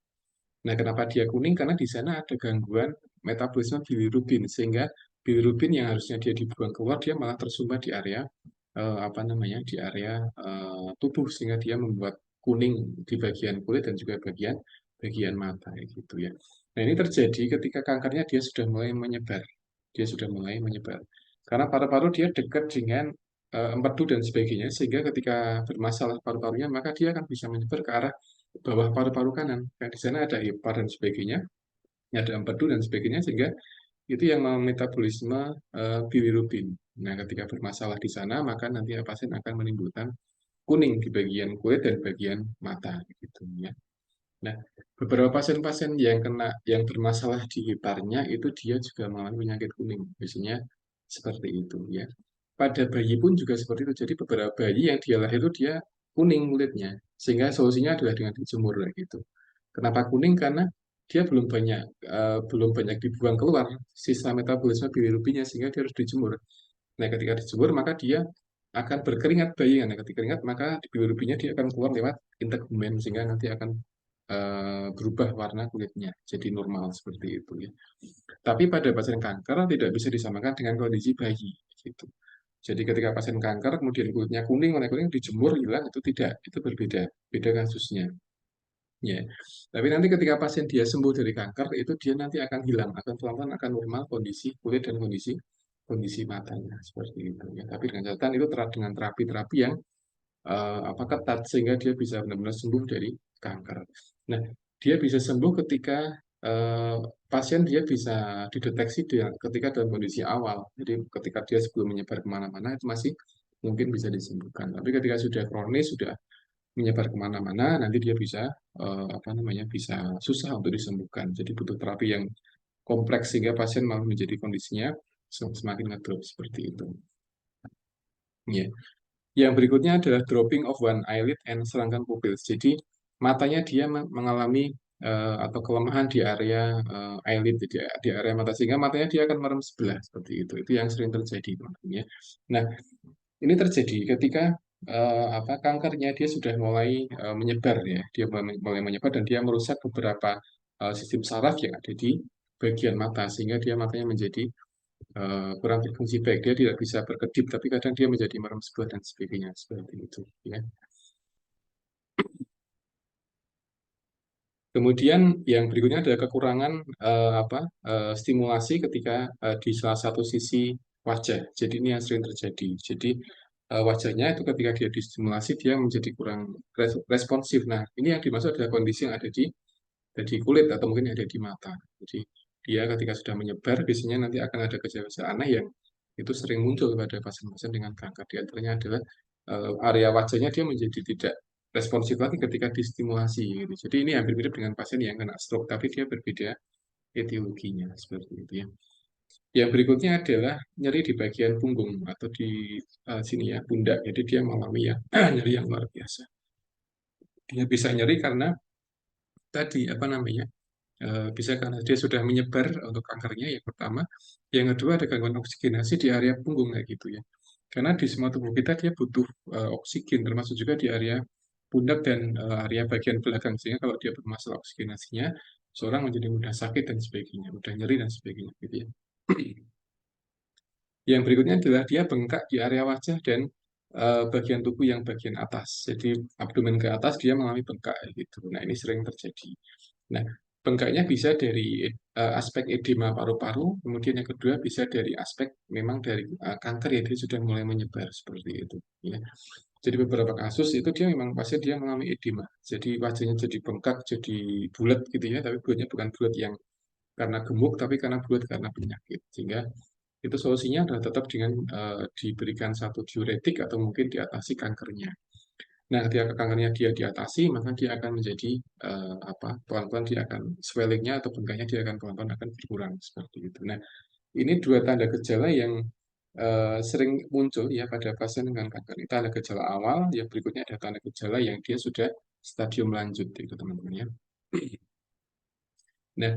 Nah, kenapa dia kuning? Karena di sana ada gangguan metabolisme bilirubin sehingga bilirubin yang harusnya dia dibuang keluar dia malah tersumbat di area apa namanya? Di area tubuh sehingga dia membuat kuning di bagian kulit dan juga bagian bagian mata kayak gitu ya. Nah, ini terjadi ketika kankernya dia sudah mulai menyebar. Dia sudah mulai menyebar. Karena paru-paru dia dekat dengan empedu dan sebagainya sehingga ketika bermasalah paru-parunya maka dia akan bisa menyebar ke arah bawah paru-paru kanan. Nah, di sana ada hepar dan sebagainya, ada empedu dan sebagainya, sehingga itu yang memetabolisme bilirubin. Nah, ketika bermasalah di sana, maka nanti pasien akan menimbulkan kuning di bagian kulit dan bagian mata, gitu ya. Nah, beberapa pasien-pasien yang yang bermasalah di heparnya itu dia juga mengalami penyakit kuning. Biasanya seperti itu ya. Pada bayi pun juga seperti itu. Jadi beberapa bayi yang dia lahir itu dia kuning kulitnya. Sehingga solusinya adalah dengan dijemur gitu. Kenapa kuning? Karena dia belum banyak dibuang keluar sisa metabolisme bilirubinnya sehingga dia harus dijemur. Nah, ketika dijemur maka dia akan berkeringat bayi. Nah, ketika keringat maka bilirubinnya dia akan keluar lewat integumen sehingga nanti akan berubah warna kulitnya jadi normal seperti itu ya. Tapi pada pasien kanker tidak bisa disamakan dengan kondisi bayi gitu. Jadi ketika pasien kanker kemudian kulitnya kuning, warna kuning dijemur hilang itu tidak, itu berbeda, beda kasusnya. Ya. Tapi nanti ketika pasien dia sembuh dari kanker itu dia nanti akan hilang, akan pelan-pelan akan normal kondisi kulit dan kondisi kondisi matanya seperti itu ya. Tapi dengan catatan itu dengan terapi-terapi yang apa ketat sehingga dia bisa benar-benar sembuh dari kanker. Nah, dia bisa sembuh ketika eh, pasien dia bisa dideteksi ketika dalam kondisi awal. Jadi ketika dia sebelum menyebar kemana-mana itu masih mungkin bisa disembuhkan. Tapi ketika sudah kronis, sudah menyebar kemana-mana, nanti dia bisa apa namanya bisa susah untuk disembuhkan. Jadi butuh terapi yang kompleks sehingga pasien malah menjadi kondisinya semakin ngedrop seperti itu. Ya. Yang berikutnya adalah dropping of one eyelid and serangkan pupils. Jadi matanya dia mengalami atau kelemahan di area eyelid di area mata sehingga matanya dia akan merem sebelah seperti itu. Itu yang sering terjadi teman-teman ya. Nah, ini terjadi ketika apa kankernya dia sudah mulai menyebar ya. Dia mulai menyebar dan dia merusak beberapa sistem saraf yang ada di bagian mata sehingga dia matanya menjadi kurang berfungsi baik. Dia tidak bisa berkedip, tapi kadang dia menjadi merem sebelah dan sebagainya seperti itu. Ya. Kemudian yang berikutnya adalah kekurangan stimulasi ketika di salah satu sisi wajah. Jadi ini yang sering terjadi. Jadi wajahnya itu ketika dia distimulasi dia menjadi kurang responsif. Nah, ini yang dimaksud adalah kondisi yang ada di kulit atau mungkin ada di mata. Jadi dia ketika sudah menyebar biasanya nanti akan ada gejala-gejala aneh yang itu sering muncul pada pasien-pasien dengan kanker. Di antaranya adalah area wajahnya dia menjadi tidak responsif lagi ketika distimulasi gitu. Jadi ini hampir mirip dengan pasien yang kena stroke tapi dia berbeda etiologinya seperti itu ya. Yang berikutnya adalah nyeri di bagian punggung atau di sini ya pundak. Jadi dia mengalami ya nyeri yang luar biasa. Dia bisa nyeri karena tadi apa namanya bisa karena dia sudah menyebar untuk kankernya yang pertama, yang kedua ada gangguan oksigenasi di area punggung kayak gitu ya. Karena di semua tubuh kita dia butuh oksigen, termasuk juga di area pundak dan area bagian belakang. Sehingga kalau dia bermasalah oksigenasinya, seorang menjadi mudah sakit dan sebagainya, mudah nyeri dan sebagainya gitu ya. Yang berikutnya adalah dia bengkak di area wajah dan bagian tubuh yang bagian atas. Jadi abdomen ke atas dia mengalami bengkak gitu. Nah, ini sering terjadi. Nah, bengkaknya bisa dari aspek edema paru-paru, kemudian yang kedua bisa dari aspek memang dari kanker ya dia sudah mulai menyebar seperti itu. Ya. Jadi beberapa kasus itu dia memang pasien dia mengalami edema. Jadi wajahnya jadi bengkak, jadi bulat gitu ya, tapi bulatnya bukan bulat yang karena gemuk, tapi karena bulat karena penyakit. Sehingga itu solusinya adalah tetap dengan diberikan satu diuretik atau mungkin diatasi kankernya. Nah, ketika kankernya dia diatasi, maka dia akan menjadi pelan-pelan dia akan swellingnya atau bengkaknya dia akan pelan-pelan akan berkurang seperti itu. Nah, ini dua tanda gejala yang sering muncul ya pada pasien dengan kanker. Ini tanda gejala awal, yang berikutnya ada tanda gejala yang dia sudah stadium lanjut itu teman-teman ya. Nah,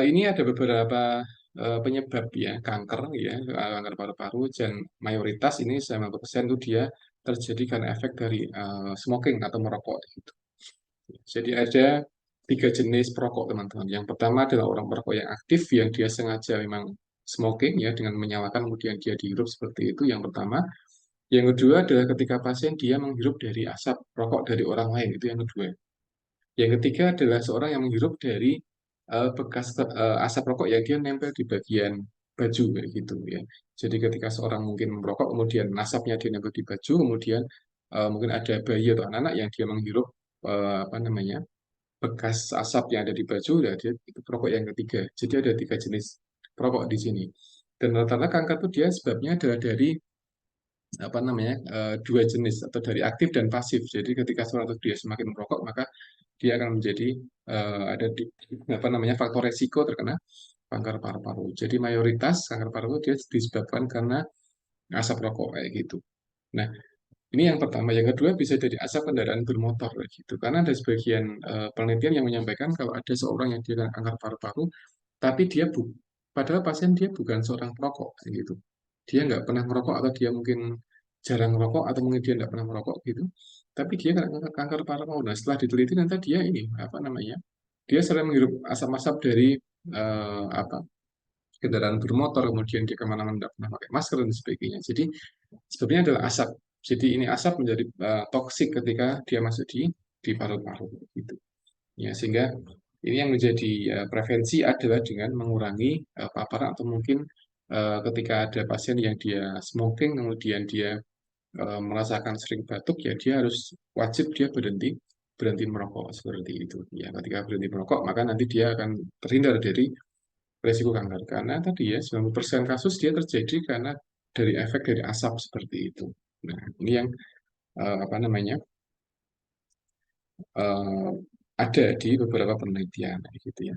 ini ada beberapa penyebab ya kanker ya, kanker paru-paru dan mayoritas ini 90% itu dia terjadi karena efek dari smoking atau merokok gitu. Jadi ada tiga jenis perokok teman-teman. Yang pertama adalah orang perokok yang aktif yang dia sengaja memang smoking ya dengan menyalakan kemudian dia dihirup seperti itu yang pertama. Yang kedua adalah ketika pasien dia menghirup dari asap rokok dari orang lain itu yang kedua. Yang ketiga adalah seorang yang menghirup dari bekas asap rokok yang dia nempel di bagian baju kayak gitu ya. Jadi ketika seorang mungkin merokok kemudian asapnya dia nempel di baju, kemudian mungkin ada bayi atau anak-anak yang dia menghirup apa namanya bekas asap yang ada di baju, ya dia itu perokok yang ketiga. Jadi ada tiga jenis perokok di sini. Dan rata-rata kanker itu dia sebabnya adalah dari apa namanya dua jenis atau dari aktif dan pasif. Jadi ketika suatu dia semakin merokok maka dia akan menjadi ada di apa namanya faktor resiko terkena kanker paru-paru. Jadi mayoritas kanker paru dia disebabkan karena asap rokok kayak gitu. Nah, ini yang pertama. Yang kedua bisa jadi asap kendaraan bermotor kayak gitu. Karena ada sebagian penelitian yang menyampaikan kalau ada seorang yang dia kena kanker paru-paru, tapi padahal pasien dia bukan seorang perokok kayak gitu. Dia nggak pernah merokok atau dia mungkin jarang merokok atau mungkin dia nggak pernah merokok gitu. Tapi dia kena kanker paru-paru. Nah, setelah diteliti nanti dia ini apa namanya? Dia sering menghirup asap-asap dari apa kendaraan bermotor, kemudian dia kemana-mana tidak pernah pakai masker dan sebagainya. Jadi sebabnya adalah asap. Jadi ini asap menjadi toksik ketika dia masuk di paru-paru gitu. Ya, sehingga ini yang menjadi prevensi adalah dengan mengurangi paparan atau mungkin ketika ada pasien yang dia smoking kemudian dia merasakan sering batuk ya dia harus wajib dia berhenti berhenti merokok seperti itu. Ya, ketika berhenti merokok maka nanti dia akan terhindar dari risiko kanker karena tadi ya 90% kasus dia terjadi karena dari efek dari asap seperti itu. Nah, ini yang apa namanya eh, ada di beberapa penelitian gitu ya.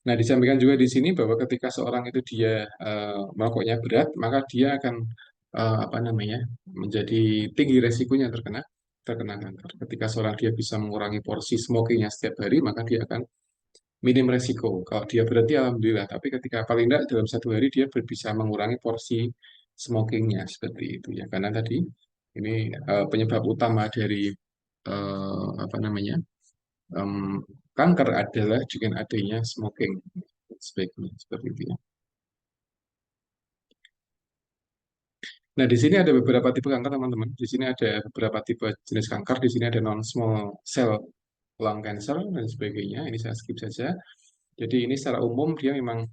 Nah, disampaikan juga di sini bahwa ketika seorang itu dia merokoknya berat, maka dia akan apa namanya menjadi tinggi resikonya terkena terkena kanker. Ketika seorang dia bisa mengurangi porsi smokingnya setiap hari, maka dia akan minim resiko. Kalau dia berhenti, alhamdulillah. Tapi ketika paling tidak dalam satu hari dia bisa mengurangi porsi smokingnya seperti itu ya. Karena tadi ini penyebab utama dari apa namanya em, kanker adalah dengan adanya smoking sebaiknya seperti itu ya. Nah, di sini ada beberapa tipe kanker, teman-teman. Di sini ada beberapa tipe jenis kanker. Di sini ada non-small cell lung cancer dan sebagainya. Ini saya skip saja. Jadi ini secara umum dia memang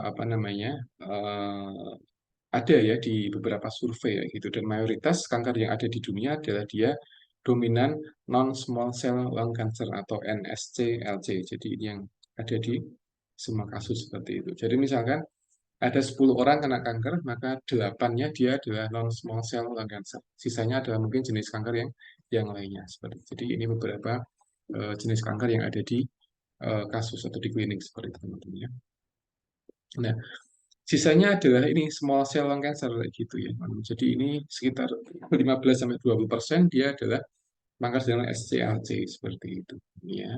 apa namanya eh, ada ya di beberapa survei ya gitu. Dan mayoritas kanker yang ada di dunia adalah dia dominan non-small cell lung cancer atau NSCLC. Jadi ini yang ada di semua kasus seperti itu. Jadi misalkan ada 10 orang kena kanker, maka 8-nya dia adalah non-small cell lung cancer. Sisanya adalah mungkin jenis kanker yang lainnya. Seperti itu. Jadi ini beberapa jenis kanker yang ada di kasus atau di klinik seperti itu teman-teman ya. Nah, sisanya adalah ini small cell lung cancer kayak gitu ya. Jadi ini sekitar 15-20% dia adalah kanker dengan SCLC seperti itu. Ya.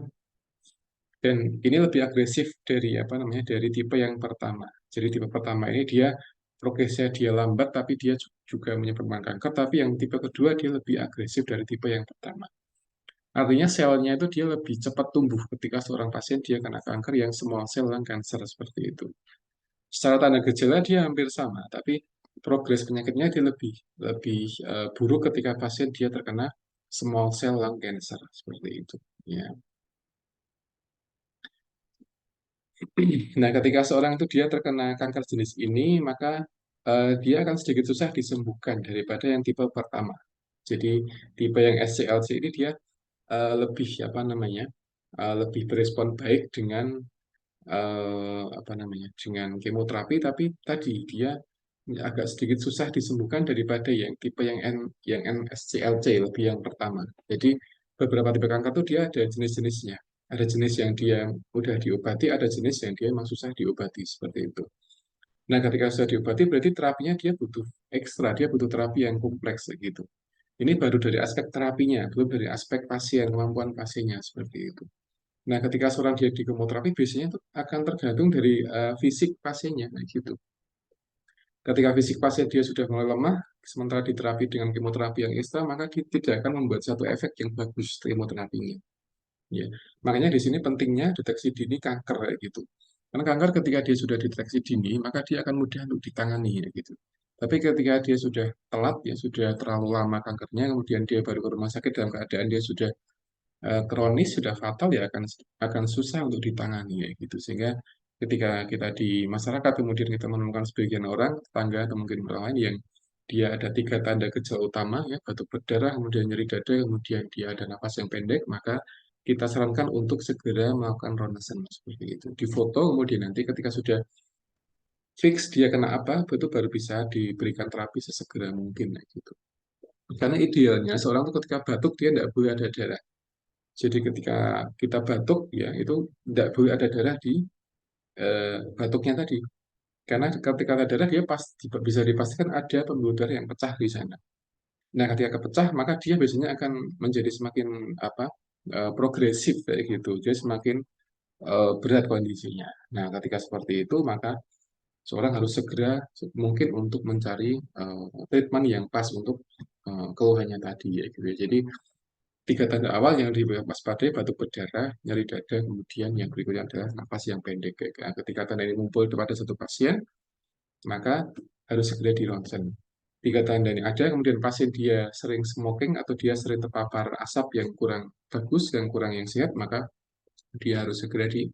Dan ini lebih agresif dari apa namanya dari tipe yang pertama. Jadi tipe pertama ini dia progresnya dia lambat tapi dia juga menyebabkan kanker. Tapi yang tipe kedua dia lebih agresif dari tipe yang pertama. Artinya selnya itu dia lebih cepat tumbuh ketika seorang pasien dia kena kanker yang small cell lung cancer seperti itu. Secara tanda gejala dia hampir sama, tapi progres penyakitnya dia lebih lebih buruk ketika pasien dia terkena small cell lung cancer seperti itu. Ya. Nah, ketika seorang itu dia terkena kanker jenis ini, maka dia akan sedikit susah disembuhkan daripada yang tipe pertama. Jadi tipe yang SCLC ini dia lebih apa namanya lebih berespon baik dengan apa namanya dengan kemoterapi, tapi tadi dia agak sedikit susah disembuhkan daripada yang tipe yang NSCLC lebih yang pertama. Jadi beberapa tipe kanker tuh dia ada jenis-jenisnya. Ada jenis yang dia mudah diobati, ada jenis yang dia memang susah diobati seperti itu. Nah, ketika sudah diobati berarti terapinya dia butuh ekstra, dia butuh terapi yang kompleks gitu. Ini baru dari aspek terapinya, belum dari aspek pasien, kemampuan pasiennya seperti itu. Nah, ketika seorang dia di kemoterapi biasanya itu akan tergantung dari fisik pasiennya, nah gitu. Ketika fisik pasien dia sudah mulai lemah, sementara diterapi dengan kemoterapi yang ekstra, maka dia tidak akan membuat satu efek yang bagus kemoterapinya. Ya. Makanya di sini pentingnya deteksi dini kanker kayak gitu. Karena kanker ketika dia sudah deteksi dini, maka dia akan mudah untuk ditangani ya gitu. Tapi ketika dia sudah telat, ya sudah terlalu lama kankernya, kemudian dia baru ke rumah sakit dalam keadaan dia sudah kronis, sudah fatal, ya akan susah untuk ditangani ya gitu. Sehingga ketika kita di masyarakat kemudian kita menemukan sebagian orang, tetangga atau mungkin orang lain yang dia ada tiga tanda gejala utama ya, batuk berdarah, kemudian nyeri dada, kemudian dia ada napas yang pendek, maka kita sarankan untuk segera melakukan ronsen seperti itu. Difoto, kemudian nanti ketika sudah fix dia kena apa, itu baru bisa diberikan terapi sesegera mungkin ya, gitu. Karena idealnya seorang tuh ketika batuk dia tidak boleh ada darah. Jadi ketika kita batuk ya itu tidak boleh ada darah di batuknya tadi. Karena ketika ada darah dia bisa dipastikan ada pembuluh darah yang pecah di sana. Nah, ketika kepecah maka dia biasanya akan menjadi semakin apa progresif kayak gitu. Dia semakin berat kondisinya. Nah, ketika seperti itu maka seorang harus segera mungkin untuk mencari treatment yang pas untuk keluhannya tadi ya gitu ya. Jadi tiga tanda awal yang diwaspadai batuk berdarah, nyeri dada, kemudian yang berikutnya adalah napas yang pendek. Ketika tanda ini muncul pada satu pasien, maka harus segera di ronsen. Tiga tanda ini ada, kemudian pasien dia sering smoking atau dia sering terpapar asap yang kurang bagus dan kurang yang sehat, maka dia harus segera di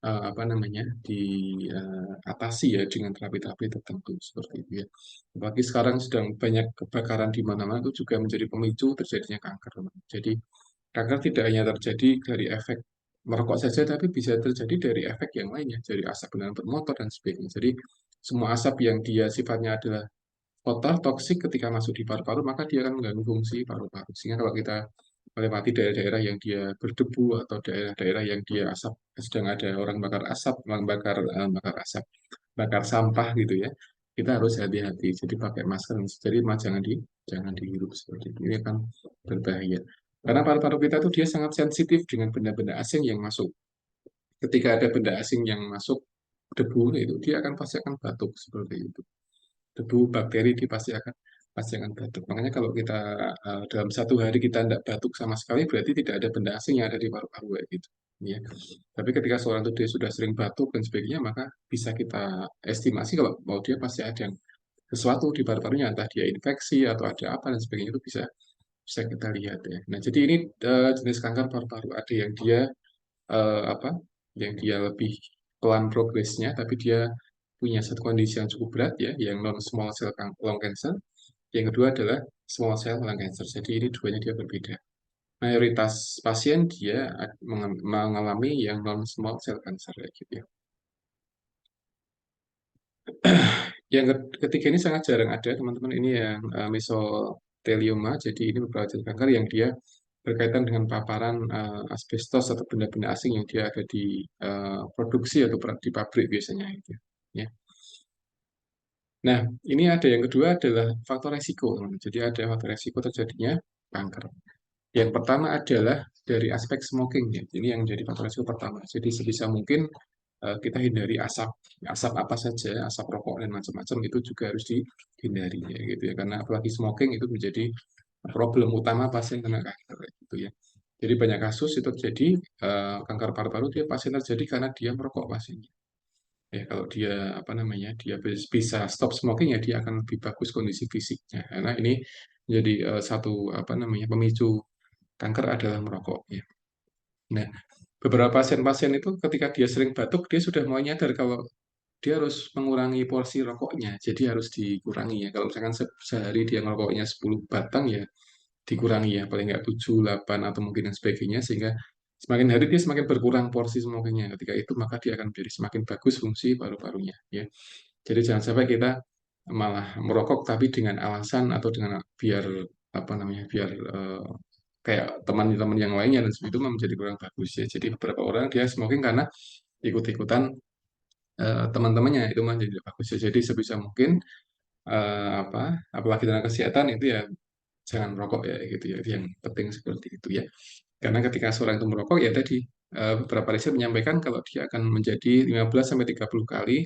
apa namanya diatasi ya dengan terapi-terapi tertentu seperti itu ya. Apalagi sekarang sedang banyak kebakaran di mana-mana itu juga menjadi pemicu terjadinya kanker. Jadi kanker tidak hanya terjadi dari efek merokok saja, tapi bisa terjadi dari efek yang lainnya, dari asap kendaraan bermotor dan sebagainya. Jadi semua asap yang dia sifatnya adalah kotor, toksik ketika masuk di paru-paru, maka dia akan mengganggu fungsi paru-paru. Sehingga kalau kita melewati daerah-daerah yang dia berdebu atau daerah-daerah yang dia asap, sedang ada orang bakar asap, orang bakar asap, bakar sampah gitu ya, kita harus hati-hati. Jadi pakai masker, jadi jangan dihirup seperti itu. Ini akan berbahaya. Karena paru-paru kita itu dia sangat sensitif dengan benda-benda asing yang masuk. Ketika ada benda asing yang masuk debu itu, dia pasti akan batuk seperti itu. Debu bakteri dia pasti akan batuk. Makanya kalau kita dalam satu hari kita tidak batuk sama sekali berarti tidak ada benda asing yang ada di paru-paru kayak gitu. Ya. Tapi ketika seorang itu dia sudah sering batuk dan sebagainya, maka bisa kita estimasi kalau mau dia pasti ada yang sesuatu di paru-parunya, entah dia infeksi atau ada apa dan sebagainya itu bisa bisa kita lihat ya. Nah, jadi ini jenis kanker paru-paru ada yang dia apa? Yang dia lebih pelan progresnya, tapi dia punya satu kondisi yang cukup berat ya, yang non small cell lung cancer. Yang kedua adalah small cell lung cancer. Jadi ini duanya dia berbeda. Mayoritas pasien dia mengalami yang non small cell cancer ya, gitu ya. Yang ketiga ini sangat jarang ada teman-teman, ini yang mesotelioma. Jadi ini beberapa jenis kanker yang dia berkaitan dengan paparan asbestos atau benda-benda asing yang dia ada di produksi atau di pabrik biasanya itu. Ya. Nah, ini ada yang kedua adalah faktor resiko, teman. Jadi ada faktor resiko terjadinya kanker. Yang pertama adalah dari aspek smoking ya. Ini yang jadi faktor resiko pertama. Jadi sebisa mungkin kita hindari asap, asap apa saja, asap rokok dan macam-macam itu juga harus dihindari ya gitu ya. Karena apalagi smoking itu menjadi problem utama pasien kena kanker gitu ya. Jadi banyak kasus itu terjadi kanker paru-paru dia pasien terjadi karena dia merokok pasiennya. Ya kalau dia apa namanya dia bisa stop smoking ya dia akan lebih bagus kondisi fisiknya. Karena ini menjadi satu apa namanya pemicu kanker adalah merokok ya. Nah, beberapa pasien-pasien itu ketika dia sering batuk dia sudah mulai nyadar kalau dia harus mengurangi porsi rokoknya. Jadi harus dikurangi ya. Kalau misalkan sehari dia ngerokoknya 10 batang ya dikurangi ya paling nggak 7, 8 atau mungkin dan sebagainya sehingga semakin hari dia semakin berkurang porsi smokingnya. Ketika itu maka dia akan menjadi semakin bagus fungsi paru-parunya ya. Jadi jangan sampai kita malah merokok tapi dengan alasan atau dengan biar apa namanya biar kayak teman-teman yang lainnya dan itu memang menjadi kurang bagus ya. Jadi beberapa orang dia smoking karena ikut-ikutan teman-temannya itu memang jadi tidak bagus ya. Jadi sebisa mungkin apa apalagi tentang kesehatan itu ya jangan merokok ya gitu ya. Itu yang penting seperti itu ya. Karena ketika seorang itu merokok ya tadi beberapa riset menyampaikan kalau dia akan menjadi 15 sampai 30 kali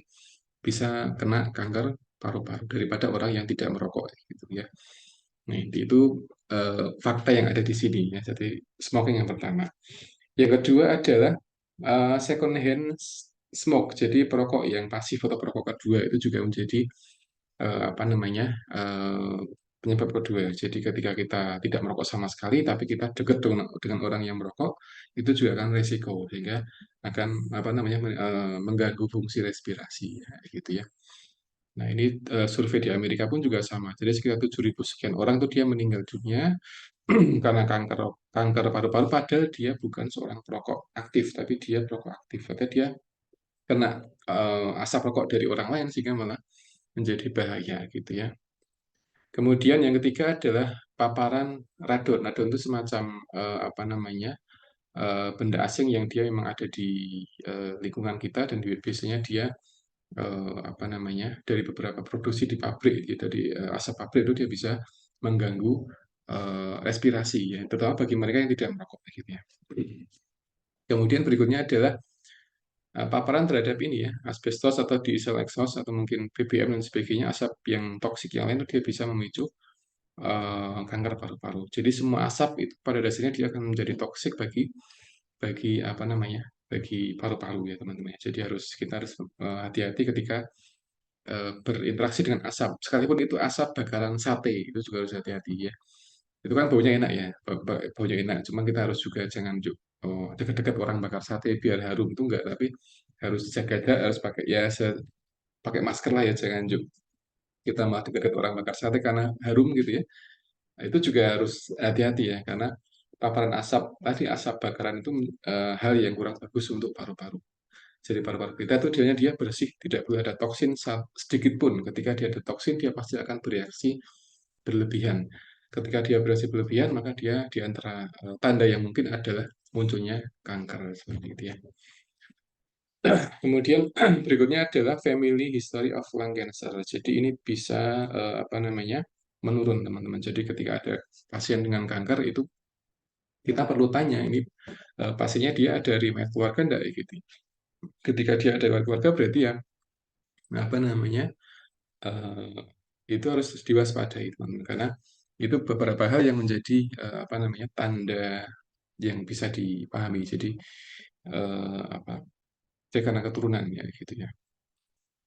bisa kena kanker paru-paru daripada orang yang tidak merokok gitu ya. Nah, itu fakta yang ada di sini ya. Jadi smoking yang pertama. Yang kedua adalah second hand smoke. Jadi perokok yang pasif atau perokok kedua itu juga menjadi apa namanya penyebab kedua. Jadi ketika kita tidak merokok sama sekali, tapi kita dekat dengan orang yang merokok, itu juga akan resiko sehingga akan apa namanya mengganggu fungsi respirasi ya, gitu ya. Nah, ini survei di Amerika pun juga sama. Jadi sekitar 7.000 sekian orang tuh dia meninggal dunia karena kanker kanker paru-paru padahal dia bukan seorang perokok aktif, tapi dia perokok aktif. Tapi dia kena asap rokok dari orang lain sehingga malah menjadi bahaya gitu ya. Kemudian yang ketiga adalah paparan radon. Radon itu semacam apa namanya benda asing yang dia memang ada di lingkungan kita dan biasanya dia apa namanya dari beberapa produksi di pabrik gitu, dari asap pabrik itu dia bisa mengganggu respirasi ya, terutama bagi mereka yang tidak merokok gitu ya. Kemudian berikutnya adalah paparan terhadap ini ya, asbestos atau diesel exhaust atau mungkin BBM dan sebagainya, asap yang toksik yang lain itu dia bisa memicu kanker paru-paru. Jadi semua asap itu pada dasarnya dia akan menjadi toksik bagi bagi apa namanya bagi paru-paru ya teman-teman. Jadi kita harus hati-hati ketika berinteraksi dengan asap. Sekalipun itu asap bakaran sate, itu juga harus hati-hati ya. Itu kan baunya enak ya, baunya enak. Cuman kita harus juga jangan dekat-dekat orang bakar sate biar harum itu enggak, tapi harus jaga jarak, harus pakai ya pakai masker lah ya, jangan kita malah dekat-dekat orang bakar sate karena harum gitu ya. Nah, itu juga harus hati-hati ya, karena paparan asap tadi asap bakaran itu hal yang kurang bagus untuk paru-paru. Jadi paru-paru kita tuh dia bersih, tidak boleh ada toksin sedikit pun. Ketika dia ada toksin, dia pasti akan bereaksi berlebihan. Ketika dia bereaksi berlebihan, maka dia di antara tanda yang mungkin adalah munculnya kanker seperti itu ya. Kemudian berikutnya adalah family history of lung cancer. Jadi ini bisa apa namanya menurun teman-teman. Jadi ketika ada pasien dengan kanker itu kita perlu tanya ini pasiennya dia ada riwayat keluarga enggak gitu. Ketika dia ada riwayat keluarga berarti ya apa namanya eh, itu harus diwaspadai teman-teman karena itu beberapa hal yang menjadi apa namanya tanda yang bisa dipahami. Jadi apa dia karena keturunan ya gitu ya.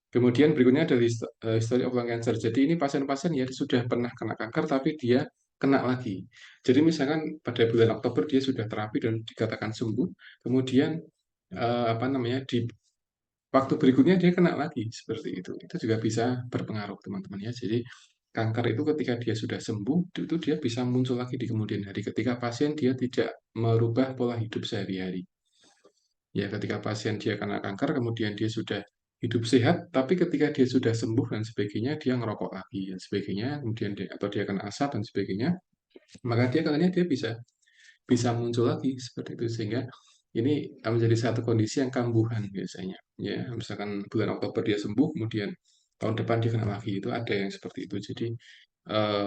Kemudian berikutnya adalah history of lung cancer. Jadi ini pasien-pasien ya sudah pernah kena kanker tapi dia kena lagi. Jadi misalkan pada bulan Oktober dia sudah terapi dan dikatakan sembuh, kemudian apa namanya di waktu berikutnya dia kena lagi seperti itu. Itu juga bisa berpengaruh teman-teman ya. Jadi kanker itu ketika dia sudah sembuh itu dia bisa muncul lagi di kemudian hari ketika pasien dia tidak merubah pola hidup sehari-hari. Ya, ketika pasien dia kena kanker, kemudian dia sudah hidup sehat, tapi ketika dia sudah sembuh dan sebagainya, dia ngerokok lagi dan sebagainya, kemudian atau dia kena asap dan sebagainya, maka dia katanya dia bisa bisa muncul lagi seperti itu sehingga ini menjadi satu kondisi yang kambuhan biasanya. Ya, misalkan bulan Oktober dia sembuh, kemudian tahun depan dia kena lagi, itu ada yang seperti itu. Jadi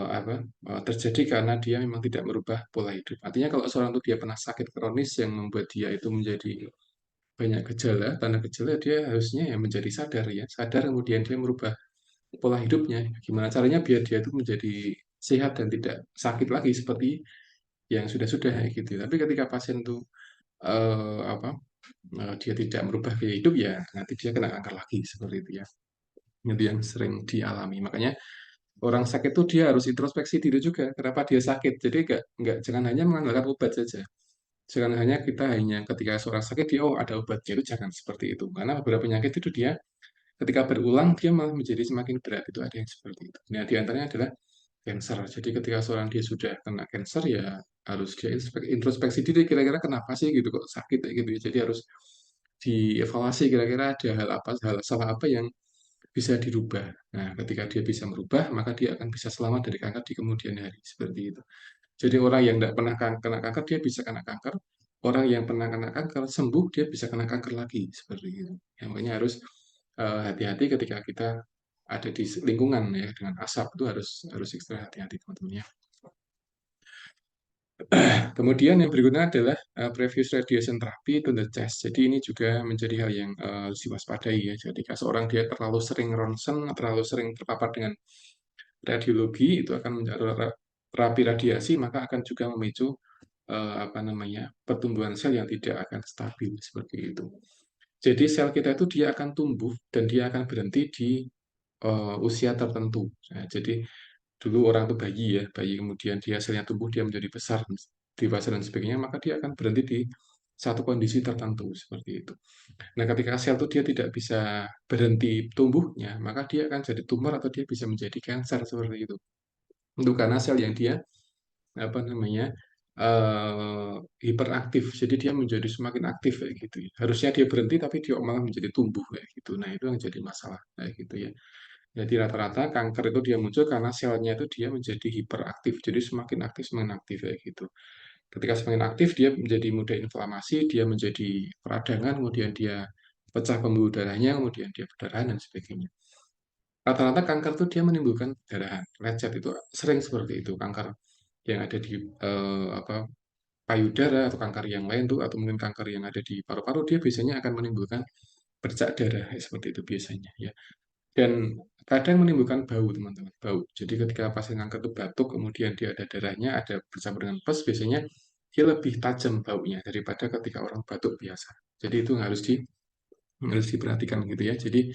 apa terjadi karena dia memang tidak merubah pola hidup. Artinya kalau seorang itu dia pernah sakit kronis yang membuat dia itu menjadi banyak gejala, tanda gejala dia harusnya ya menjadi sadar ya, sadar kemudian dia merubah pola hidupnya. Gimana caranya biar dia itu menjadi sehat dan tidak sakit lagi seperti yang sudah-sudah ya gitu. Tapi ketika pasien itu apa dia tidak merubah gaya hidup ya nanti dia kena kanker lagi seperti itu ya. Itu yang sering dialami. Makanya orang sakit itu dia harus introspeksi diri juga. Kenapa dia sakit? Jadi nggak jangan hanya mengandalkan obat saja. Jangan hanya kita hanya ketika seorang sakit dia oh ada obatnya itu jangan seperti itu. Karena beberapa penyakit itu dia ketika berulang dia malah menjadi semakin berat itu ada yang seperti itu. Nah di antaranya adalah cancer. Jadi ketika seorang dia sudah kena cancer ya harus dia introspeksi diri kira-kira kenapa sih gitu kok sakit kayak gitu ya. Jadi harus dievaluasi kira-kira ada hal apa hal salah apa yang bisa dirubah. Nah, ketika dia bisa merubah, maka dia akan bisa selamat dari kanker di kemudian hari, seperti itu. Jadi orang yang tidak pernah kena kanker, dia bisa kena kanker. Orang yang pernah kena kanker, sembuh, dia bisa kena kanker lagi, seperti itu. Ya, makanya harus hati-hati ketika kita ada di lingkungan ya dengan asap itu harus harus ekstra hati-hati teman-teman ya. Kemudian yang berikutnya adalah previous radiation therapy to the chest. Jadi ini juga menjadi hal yang harus diwaspadai ya. Jadi kalau seorang dia terlalu sering ronsen, terlalu sering terpapar dengan radiologi, itu akan terapi radiasi, maka akan juga memicu apa namanya pertumbuhan sel yang tidak akan stabil seperti itu. Jadi sel kita itu dia akan tumbuh dan dia akan berhenti di usia tertentu. Nah, jadi dulu orang itu bayi ya, bayi kemudian dia selnya tumbuh, dia menjadi besar, dewasa dan sebagainya, maka dia akan berhenti di satu kondisi tertentu seperti itu. Nah, ketika sel itu dia tidak bisa berhenti tumbuhnya, maka dia akan jadi tumor atau dia bisa menjadi kanker seperti itu. Itu karena sel yang dia apa namanya hiperaktif, jadi dia menjadi semakin aktif kayak gitu ya. Harusnya dia berhenti tapi dia malah menjadi tumbuh kayak gitu. Nah, itu yang jadi masalah kayak gitu ya. Jadi rata-rata kanker itu dia muncul karena selnya itu dia menjadi hiperaktif. Jadi semakin aktif semakin aktif kayak gitu. Ketika semakin aktif dia menjadi mudah inflamasi, dia menjadi peradangan, kemudian dia pecah pembuluh darahnya, kemudian dia perdarahan dan sebagainya. Rata-rata kanker itu dia menimbulkan perdarahan. Lecet itu sering seperti itu kanker yang ada di apa payudara atau kanker yang lain tuh atau mungkin kanker yang ada di paru-paru dia biasanya akan menimbulkan bercak darah seperti itu biasanya ya. Dan kadang menimbulkan bau, teman-teman, bau. Jadi ketika pasien kanker itu batuk, kemudian dia ada darahnya, ada bercampur dengan pes, biasanya dia lebih tajam baunya daripada ketika orang batuk biasa. Jadi itu harus diperhatikan gitu ya. Jadi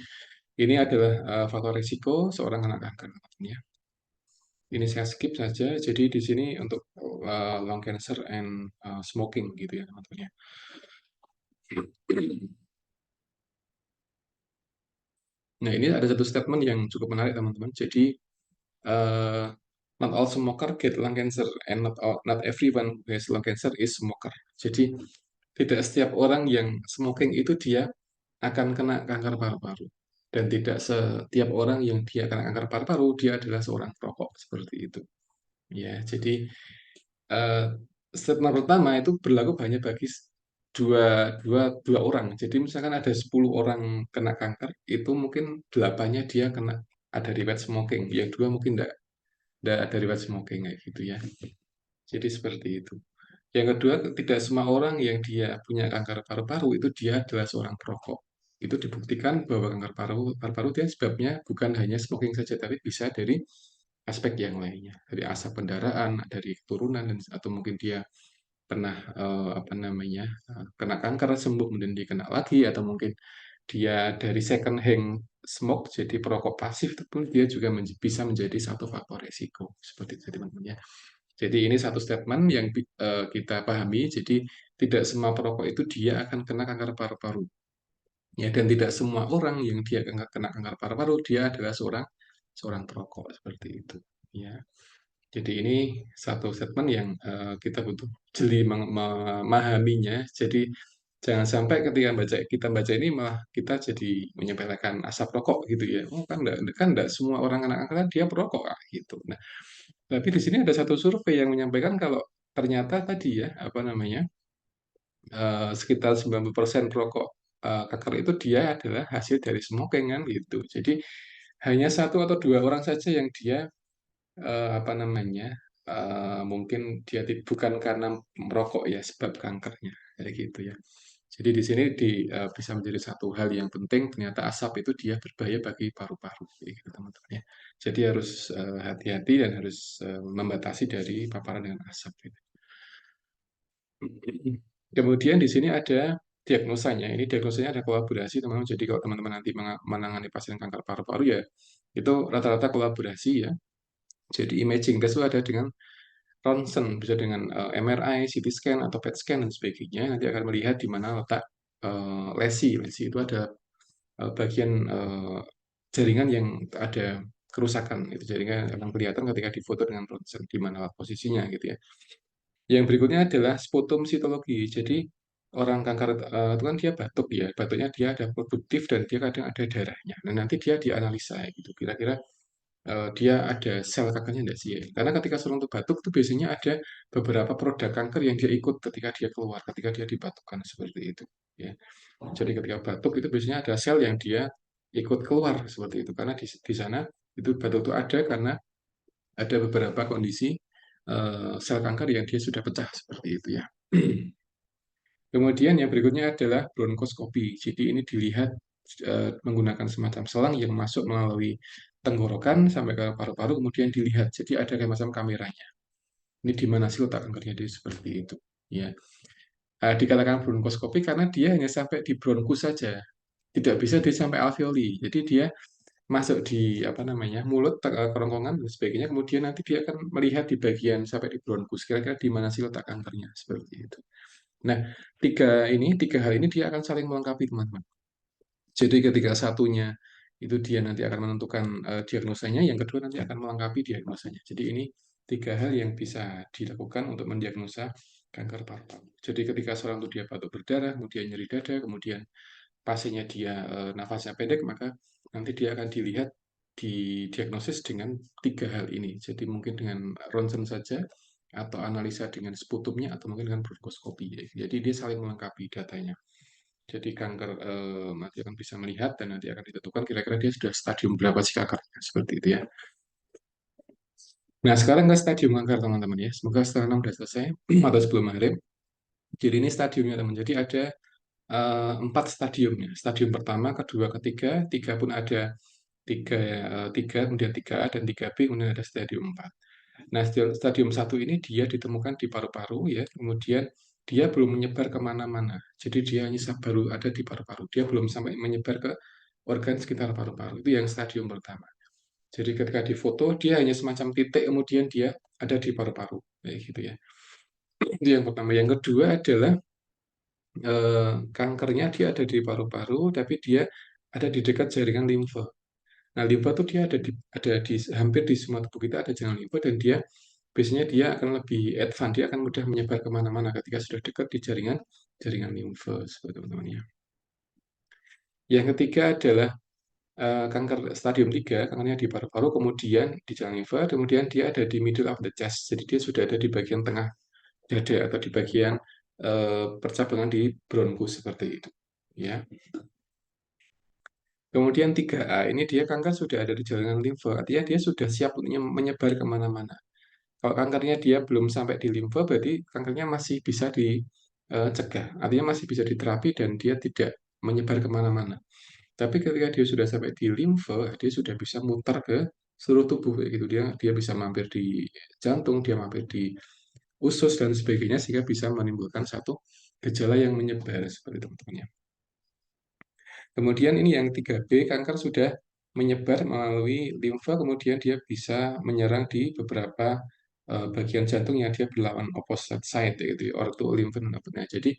ini adalah faktor risiko seorang kena kanker, teman-teman ya. Ini saya skip saja. Jadi di sini untuk lung cancer and smoking gitu ya, teman-teman ya. Nah, ini ada satu statement yang cukup menarik, teman-teman. Jadi uh, not all smoker get lung cancer and not everyone who has lung cancer is smoker. Jadi tidak setiap orang yang smoking itu dia akan kena kanker paru-paru dan tidak setiap orang yang dia kena kanker paru-paru dia adalah seorang perokok seperti itu. Ya, jadi uh, statement pertama itu berlaku hanya bagi dua orang. Jadi misalkan ada 10 orang kena kanker, itu mungkin 8-nya dia kena ada riwayat smoking, yang dua mungkin tidak ada riwayat smoking kayak gitu ya. Jadi seperti itu. Yang kedua, tidak semua orang yang dia punya kanker paru-paru itu dia adalah seorang perokok. Itu dibuktikan bahwa kanker paru-paru dia sebabnya bukan hanya smoking saja, tapi bisa dari aspek yang lainnya, dari asap kendaraan, dari keturunan, atau mungkin dia pernah apa namanya kena kanker sembuh kemudian dia kena lagi, atau mungkin dia dari second hand smoke jadi perokok pasif itu pun dia juga bisa menjadi satu faktor resiko seperti itu teman-teman ya. Jadi ini satu statement yang kita pahami. Jadi tidak semua perokok itu dia akan kena kanker paru-paru. Ya, dan tidak semua orang yang dia kena kanker paru-paru dia adalah seorang seorang perokok seperti itu. Ya. Jadi ini satu statement yang kita butuh jeli memahaminya. Jadi jangan sampai ketika kita baca ini malah kita jadi menyepelekan asap rokok gitu ya. Oh kan enggak semua orang kena kanker dia perokok gitu. Nah, tapi di sini ada satu survei yang menyampaikan kalau ternyata tadi ya, apa namanya, sekitar 90% perokok kanker itu dia adalah hasil dari smoking kan gitu. Jadi hanya satu atau dua orang saja yang dia apa namanya, mungkin dia bukan karena merokok ya sebab kankernya kayak gitu ya. Jadi di sini bisa menjadi satu hal yang penting ternyata asap itu dia berbahaya bagi paru-paru kayak gitu teman-teman ya. Jadi harus hati-hati dan harus membatasi dari paparan dengan asap gitu. Kemudian di sini ada diagnosanya. Ini diagnosanya ada kolaborasi teman-teman. Jadi kalau teman-teman nanti menangani pasien kanker paru-paru ya itu rata-rata kolaborasi ya. Jadi imaging test itu ada dengan ronsen, bisa dengan MRI, CT scan atau PET scan dan sebagainya. Nanti akan melihat di mana letak lesi. Lesi itu ada bagian jaringan yang ada kerusakan. Itu jaringan akan kelihatan ketika difoto dengan ronsen di mana posisinya gitu ya. Yang berikutnya adalah sputum sitologi. Jadi orang kanker itu kan dia batuk ya, batuknya dia ada produktif dan dia kadang ada darahnya. Nah, nanti dia dianalisa gitu, kira-kira dia ada sel kankernya enggak sih ya? Karena ketika seorang itu batuk itu biasanya ada beberapa produk kanker yang dia ikut ketika dia keluar, ketika dia dibatukkan seperti itu, ya. Jadi ketika batuk itu biasanya ada sel yang dia ikut keluar seperti itu, karena di sana itu batuk itu ada karena ada beberapa kondisi sel kanker yang dia sudah pecah seperti itu ya. Kemudian yang berikutnya adalah bronkoskopi. Jadi ini dilihat menggunakan semacam selang yang masuk melalui tenggorokan sampai ke paru-paru, kemudian dilihat. Jadi ada kayak macam kameranya. Ini di mana sih letak kankernya, dia seperti itu. Ya, dikatakan bronkoskopi karena dia hanya sampai di bronkus saja, tidak bisa dia sampai alveoli. Jadi dia masuk di apa namanya mulut, kerongkongan dan sebagainya. Kemudian nanti dia akan melihat di bagian sampai di bronkus. Kira-kira di mana sih letak kankernya seperti itu. Nah, tiga hal ini dia akan saling melengkapi, teman-teman. Jadi ketika satunya itu dia nanti akan menentukan diagnosanya, yang kedua nanti akan melengkapi diagnosanya. Jadi ini tiga hal yang bisa dilakukan untuk mendiagnosa kanker paru-paru. Jadi ketika seorang itu dia batuk berdarah, kemudian nyeri dada, kemudian pasiennya dia nafasnya pendek, maka nanti dia akan dilihat didiagnosis dengan tiga hal ini. Jadi mungkin dengan ronsen saja, atau analisa dengan sputumnya, atau mungkin dengan bronkoskopi. Jadi dia saling melengkapi datanya. Jadi kanker nanti akan bisa melihat dan nanti akan ditentukan kira-kira dia sudah stadium berapa sih kankernya, seperti itu ya. Nah, sekarang ke stadium kanker, teman-teman ya. Semoga setelah 6 sudah selesai atau sebelum maghrib. Jadi ini stadiumnya, teman. Jadi ada 4 stadiumnya. Stadium pertama, kedua, ketiga, tiga pun ada tiga, kemudian 3A dan 3B, kemudian ada stadium 4. Nah, stadium 1 ini dia ditemukan di paru-paru ya, kemudian dia belum menyebar kemana-mana. Jadi dia hanya baru ada di paru-paru. Dia belum sampai menyebar ke organ sekitar paru-paru. Itu yang stadium pertama. Jadi ketika difoto, dia hanya semacam titik, kemudian dia ada di paru-paru. Kayak gitu ya. Itu yang pertama. Yang kedua adalah kankernya dia ada di paru-paru, tapi dia ada di dekat jaringan limfe. Nah, limfe itu dia ada di hampir di semua tubuh kita ada jaringan limfe, dan dia biasanya dia akan lebih advance, dia akan mudah menyebar kemana-mana ketika sudah dekat di jaringan jaringan limfe, seperti teman-teman ya. Yang ketiga adalah kanker stadium 3, kankernya di paru-paru, kemudian di jaringan limfe, kemudian dia ada di middle of the chest, jadi dia sudah ada di bagian tengah dada atau di bagian percabangan di bronkus seperti itu. Ya. Kemudian 3A ini dia kanker sudah ada di jaringan limfe, artinya dia sudah siap untuk menyebar kemana-mana. Kalau kankernya dia belum sampai di limfe, berarti kankernya masih bisa dicegah, artinya masih bisa diterapi dan dia tidak menyebar kemana-mana. Tapi ketika dia sudah sampai di limfe, dia sudah bisa muter ke seluruh tubuh kayak gitu. Dia bisa mampir di jantung, dia mampir di usus dan sebagainya, sehingga bisa menimbulkan satu gejala yang menyebar seperti teman-teman ya. Kemudian ini yang 3B, kanker sudah menyebar melalui limfa, kemudian dia bisa menyerang di beberapa bagian jantung yang dia berlawan opposite side, yaitu ortho lymph node. Nah, jadi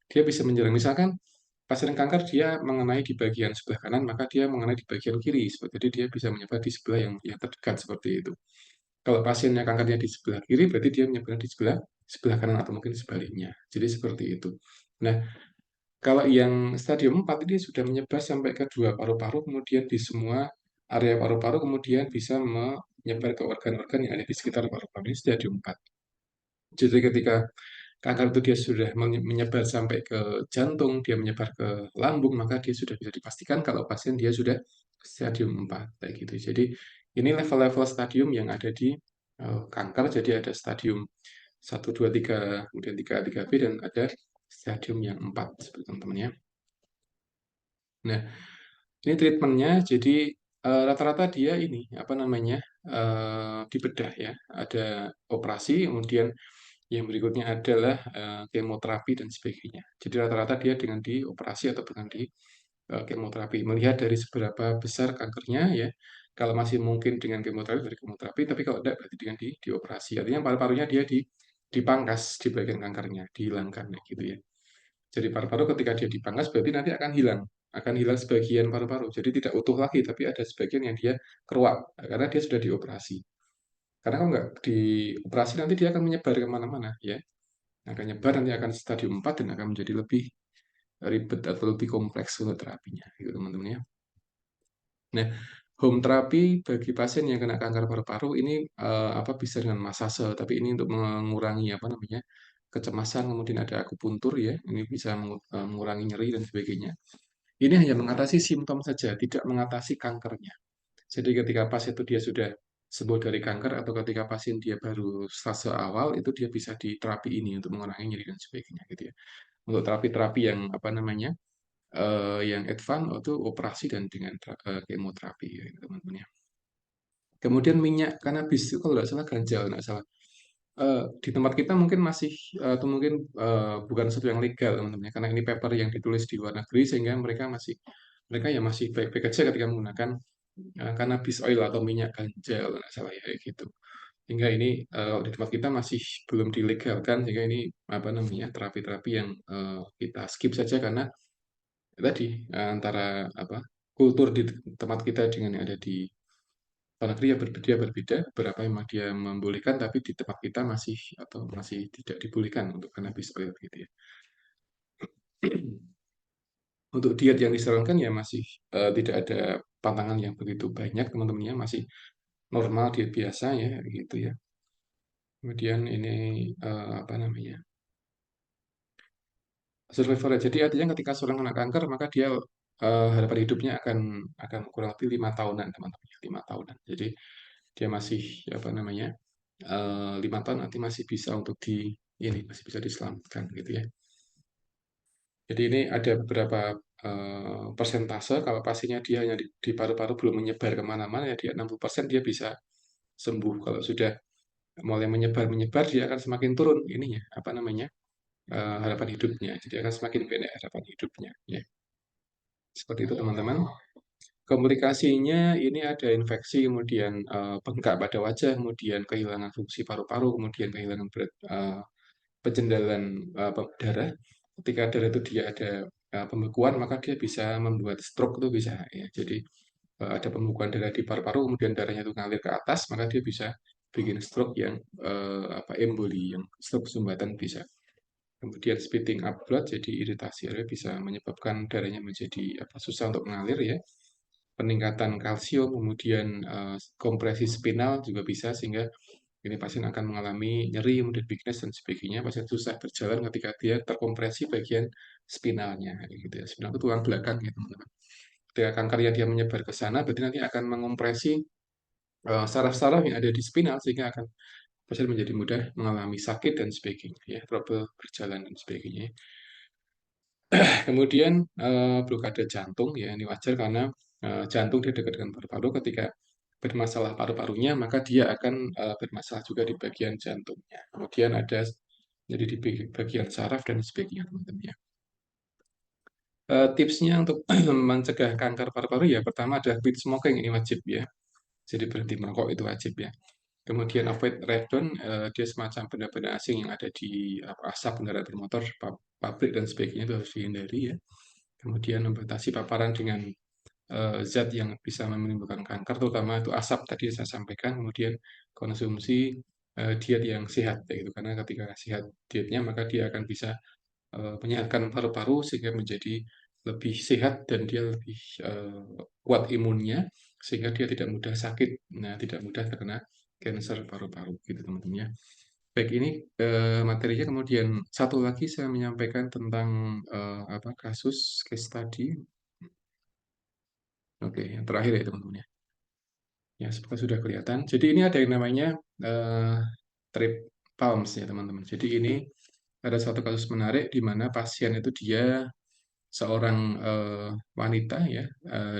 dia bisa menyerang. Misalkan pasien kanker dia mengenai di bagian sebelah kanan, maka dia mengenai di bagian kiri. Jadi dia bisa menyebar di sebelah yang terdekat seperti itu. Kalau pasiennya kankernya di sebelah kiri, berarti dia menyebar di sebelah sebelah kanan atau mungkin sebaliknya. Jadi seperti itu. Nah, kalau yang stadium 4 ini sudah menyebar sampai ke dua paru-paru, kemudian di semua area paru-paru, kemudian bisa menyebar ke organ-organ yang ada di sekitar paru-paru. Ini stadium 4. Jadi ketika kanker itu dia sudah menyebar sampai ke jantung, dia menyebar ke lambung, maka dia sudah bisa dipastikan kalau pasien dia sudah stadium 4. Kayak gitu. Jadi ini level-level stadium yang ada di kanker. Jadi ada stadium 1, 2, 3, kemudian 3, 3B, dan ada stadium yang 4, seperti teman-teman ya. Nah, ini treatmentnya, jadi rata-rata dia ini apa namanya dibedah ya, ada operasi, kemudian yang berikutnya adalah kemoterapi dan sebagainya. Jadi rata-rata dia dengan dioperasi atau dengan di kemoterapi. Melihat dari seberapa besar kankernya ya. Kalau masih mungkin dengan kemoterapi, dari kemoterapi, tapi kalau tidak berarti dengan dioperasi. Artinya paru-parunya dia dipangkas di bagian kankernya, dihilangkan gitu ya. Jadi paru-paru ketika dia dipangkas berarti nanti akan hilang sebagian paru-paru. Jadi tidak utuh lagi, tapi ada sebagian yang dia keruak karena dia sudah dioperasi. Karena kalau nggak dioperasi nanti dia akan menyebar kemana-mana ya. akan nyebar, nanti akan stadium 4 dan akan menjadi lebih ribet atau lebih kompleks untuk terapinya, gitu teman-teman ya. Nah, home terapi bagi pasien yang kena kanker paru-paru ini bisa dengan masase, tapi ini untuk mengurangi kecemasan, kemudian ada akupuntur ya, ini bisa mengurangi nyeri dan sebagainya. Ini hanya mengatasi simptom saja, tidak mengatasi kankernya. Jadi ketika pasien itu dia sudah sembuh dari kanker atau ketika pasien dia baru fase awal itu dia bisa diterapi ini untuk mengurangi nyeri dan sebagainya gitu ya. Untuk terapi-terapi yang yang advance itu operasi dan dengan kemoterapi ya teman-teman ya. Kemudian minyak kanabis itu kalau nggak salah ganja, kalau nggak salah. Di tempat kita mungkin masih atau mungkin bukan sesuatu yang legal teman-teman ya, karena ini paper yang ditulis di luar negeri sehingga mereka ya masih baik-baik aja ketika menggunakan cannabis oil atau minyak ganja kalau nggak salah ya kayak gitu. Hingga ini di tempat kita masih belum dilegalkan sehingga ini terapi-terapi yang kita skip saja karena tadi antara kultur di tempat kita dengan yang ada di luar negeri ya berbeda. Beberapa memang dia membolehkan tapi di tempat kita masih tidak dibolehkan untuk cannabis oil gitu ya. Untuk diet yang disarankan ya masih tidak ada pantangan yang begitu banyak teman-temannya, masih normal diet biasa ya gitu ya. Kemudian ini survival rate. Jadi artinya ketika seorang kena kanker maka dia harapan hidupnya akan kurang lebih 5 tahunan teman-teman, 5 tahunan. Jadi dia masih 5 tahun nanti masih bisa untuk masih bisa diselamatkan gitu ya. Jadi ini ada beberapa persentase kalau pasiennya dia hanya di paru-paru belum menyebar kemana-mana ya dia 60% dia bisa sembuh. Kalau sudah mulai menyebar dia akan semakin turun ininya harapan hidupnya. Jadi akan semakin pendek harapan hidupnya ya. Seperti itu teman-teman. Komplikasinya ini ada infeksi, kemudian bengkak pada wajah, kemudian kehilangan fungsi paru-paru, kemudian kehilangan berat pencendalan darah. Ketika darah itu dia ada pembekuan, maka dia bisa membuat stroke itu bisa ya. Jadi ada pembekuan darah di paru-paru, kemudian darahnya itu ngalir ke atas, maka dia bisa bikin stroke yang emboli, yang stroke sumbatan bisa. Kemudian spitting up blood, jadi iritasi airway bisa menyebabkan darahnya menjadi susah untuk mengalir ya. Peningkatan kalsium, kemudian kompresi spinal juga bisa sehingga ini pasien akan mengalami nyeri, kemudian weakness dan sebagainya. Pasien susah berjalan ketika dia terkompresi bagian spinalnya, gitu ya. Spinal itu tulang belakang ya teman-teman. Ketika kankernya dia menyebar ke sana, berarti nanti akan mengompresi saraf-saraf yang ada di spinal sehingga akan pasien menjadi mudah mengalami sakit dan sebagainya, ya, trouble berjalan dan sebagainya. Kemudian blokade jantung ya ini wajar karena jantung dia dekat dengan paru-paru. Ketika bermasalah paru-parunya maka dia akan bermasalah juga di bagian jantungnya. Kemudian ada jadi di bagian saraf dan sebagainya teman-teman ya. Tipsnya untuk mencegah kanker paru-paru ya pertama ada quit smoking ini wajib ya. Jadi berhenti merokok itu wajib ya. Kemudian avoid radon, dia semacam benda-benda asing yang ada di asap kendaraan bermotor, pabrik dan sebagainya itu harus dihindari ya. Kemudian membatasi paparan dengan zat yang bisa menimbulkan kanker, terutama itu asap tadi saya sampaikan. Kemudian konsumsi diet yang sehat, gitu. Karena ketika sehat dietnya maka dia akan bisa menyehatkan paru-paru sehingga menjadi lebih sehat dan dia lebih kuat imunnya sehingga dia tidak mudah sakit, tidak mudah terkena kanker paru-paru, gitu teman-teman ya. Baik, ini materinya. Kemudian satu lagi saya menyampaikan tentang kasus case study. Oke, yang terakhir ya teman-teman ya. Ya, semoga sudah kelihatan. Jadi ini ada yang namanya eh, trip palms ya teman-teman. Jadi ini ada suatu kasus menarik di mana pasien itu dia seorang wanita ya,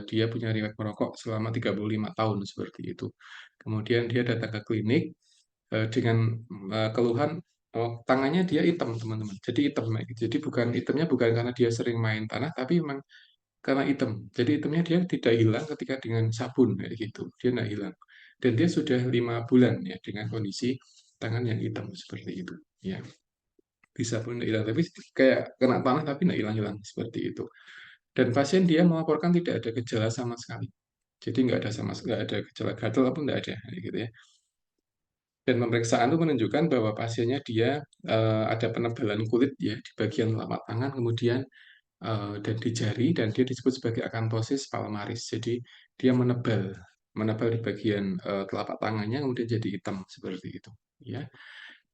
dia punya riwayat merokok selama 35 tahun seperti itu. Kemudian dia datang ke klinik dengan keluhan tangannya dia hitam teman-teman. Jadi hitam, jadi bukan hitamnya bukan karena dia sering main tanah, tapi memang karena hitam. Jadi hitamnya dia tidak hilang ketika dengan sabun kayak gitu. Dia tidak hilang. Dan dia sudah 5 bulan ya dengan kondisi tangan yang hitam seperti itu. Ya, bisa pun tidak hilang, tapi kayak kena tanah tapi tidak hilang-hilang seperti itu. Dan pasien dia melaporkan tidak ada gejala sama sekali. Jadi nggak ada gejala gatal apapun, nggak ada, gitu ya. Dan pemeriksaan itu menunjukkan bahwa pasiennya dia ada penebalan kulit ya di bagian telapak tangan, kemudian dan di jari, dan dia disebut sebagai akanthosis palmaris. Jadi dia menebal, menebal di bagian telapak tangannya, kemudian jadi hitam seperti itu. Ya.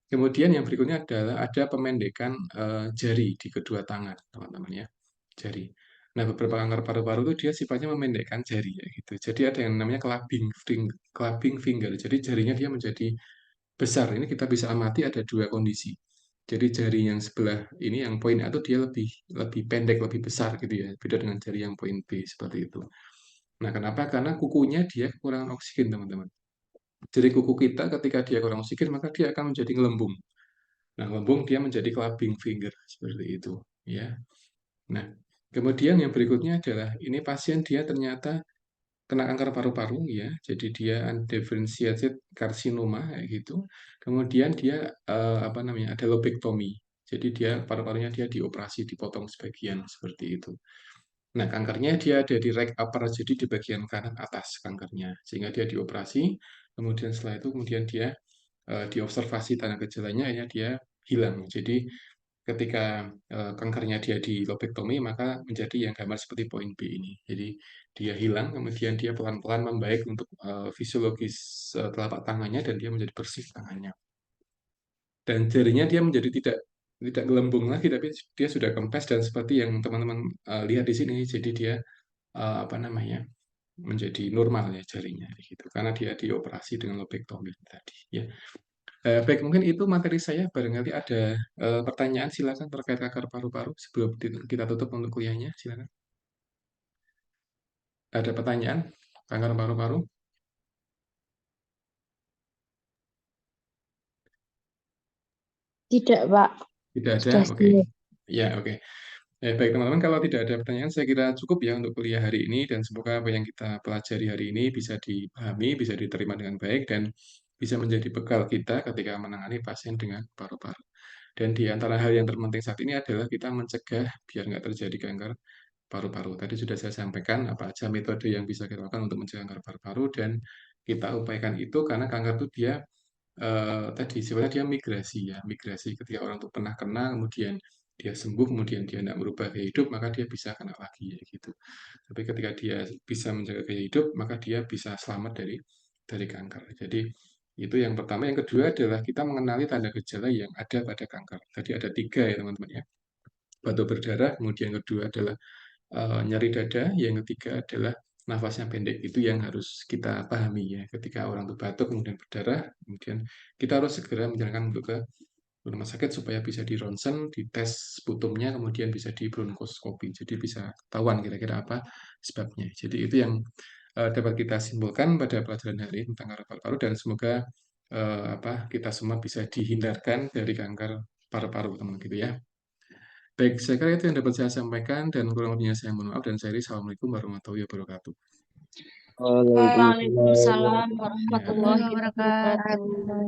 Kemudian yang berikutnya adalah ada pemendekan jari di kedua tangan, teman-teman ya, jari. Nah, beberapa kanker paru-paru itu dia sifatnya memendekkan jari ya gitu. Jadi ada yang namanya clubbing finger. Jadi jarinya dia menjadi besar. Ini kita bisa amati ada dua kondisi. Jadi jari yang sebelah ini yang poin A itu dia lebih lebih pendek, lebih besar gitu ya. Beda dengan jari yang poin B seperti itu. Nah, kenapa? Karena kukunya dia kekurangan oksigen, teman-teman. Jadi kuku kita ketika dia kurang oksigen, maka dia akan menjadi ngelembung. Nah, ngelembung dia menjadi clubbing finger seperti itu, ya. Nah, kemudian yang berikutnya adalah ini pasien dia ternyata kena kanker paru-paru ya. Jadi dia undifferentiated carcinoma kayak gitu. Kemudian dia apa namanya? Ada lobektomi. Jadi dia paru-parunya dia dioperasi, dipotong sebagian seperti itu. Nah, kankernya dia ada di right upper, jadi di bagian kanan atas kankernya. Sehingga dia dioperasi, kemudian setelah itu kemudian dia diobservasi tanda gejalanya ya dia hilang. Jadi ketika kankernya dia di lobektomi maka menjadi yang gambar seperti poin B ini. Jadi dia hilang, kemudian dia pelan-pelan membaik untuk fisiologis telapak tangannya dan dia menjadi bersih tangannya. Dan jarinya dia menjadi tidak gelembung lagi, tapi dia sudah kempes dan seperti yang teman-teman lihat di sini. Jadi dia apa namanya menjadi normal ya jarinya gitu karena dia dioperasi dengan lobektomi tadi ya. Baik, mungkin itu materi saya. Barangkali ada pertanyaan, silakan terkait kanker paru-paru sebelum kita tutup untuk kuliahnya. Silakan. Ada pertanyaan? Kanker paru-paru? Tidak, Pak. Tidak ada? Sudah Oke. siap. Ya, oke. Baik, teman-teman, kalau tidak ada pertanyaan, saya kira cukup ya untuk kuliah hari ini, dan semoga apa yang kita pelajari hari ini bisa dipahami, bisa diterima dengan baik, dan bisa menjadi bekal kita ketika menangani pasien dengan paru-paru. Dan di antara hal yang terpenting saat ini adalah kita mencegah biar nggak terjadi kanker paru-paru. Tadi sudah saya sampaikan apa aja metode yang bisa kita lakukan untuk mencegah kanker paru-paru, dan kita upayakan itu karena kanker itu dia tadi sifatnya dia migrasi ya, migrasi ketika orang itu pernah kena, kemudian dia sembuh, kemudian dia tidak merubah gaya hidup, maka dia bisa kena lagi ya gitu. Tapi ketika dia bisa menjaga gaya hidup, maka dia bisa selamat dari kanker. Jadi itu yang pertama. Yang kedua adalah kita mengenali tanda gejala yang ada pada kanker. Tadi ada tiga ya teman-teman ya. Batuk berdarah, kemudian yang kedua adalah nyeri dada, yang ketiga adalah nafasnya pendek. Itu yang harus kita pahami ya. Ketika orang itu batuk kemudian berdarah, kemudian kita harus segera menjalankan untuk ke rumah sakit supaya bisa di ronsen, dites sputumnya, kemudian bisa di bronkoskopi. Jadi bisa ketahuan kira-kira apa sebabnya. Jadi itu yang dapat kita simpulkan pada pelajaran hari ini tentang kanker paru-paru, dan semoga apa kita semua bisa dihindarkan dari kanker paru-paru teman gitu ya. Baik, saya kira itu yang dapat saya sampaikan, dan kurang lebihnya saya mohon maaf, dan saya akhiri. Assalamualaikum warahmatullahi wabarakatuh. Waalaikumsalam Waalaikumsalam Ya. warahmatullahi wabarakatuh.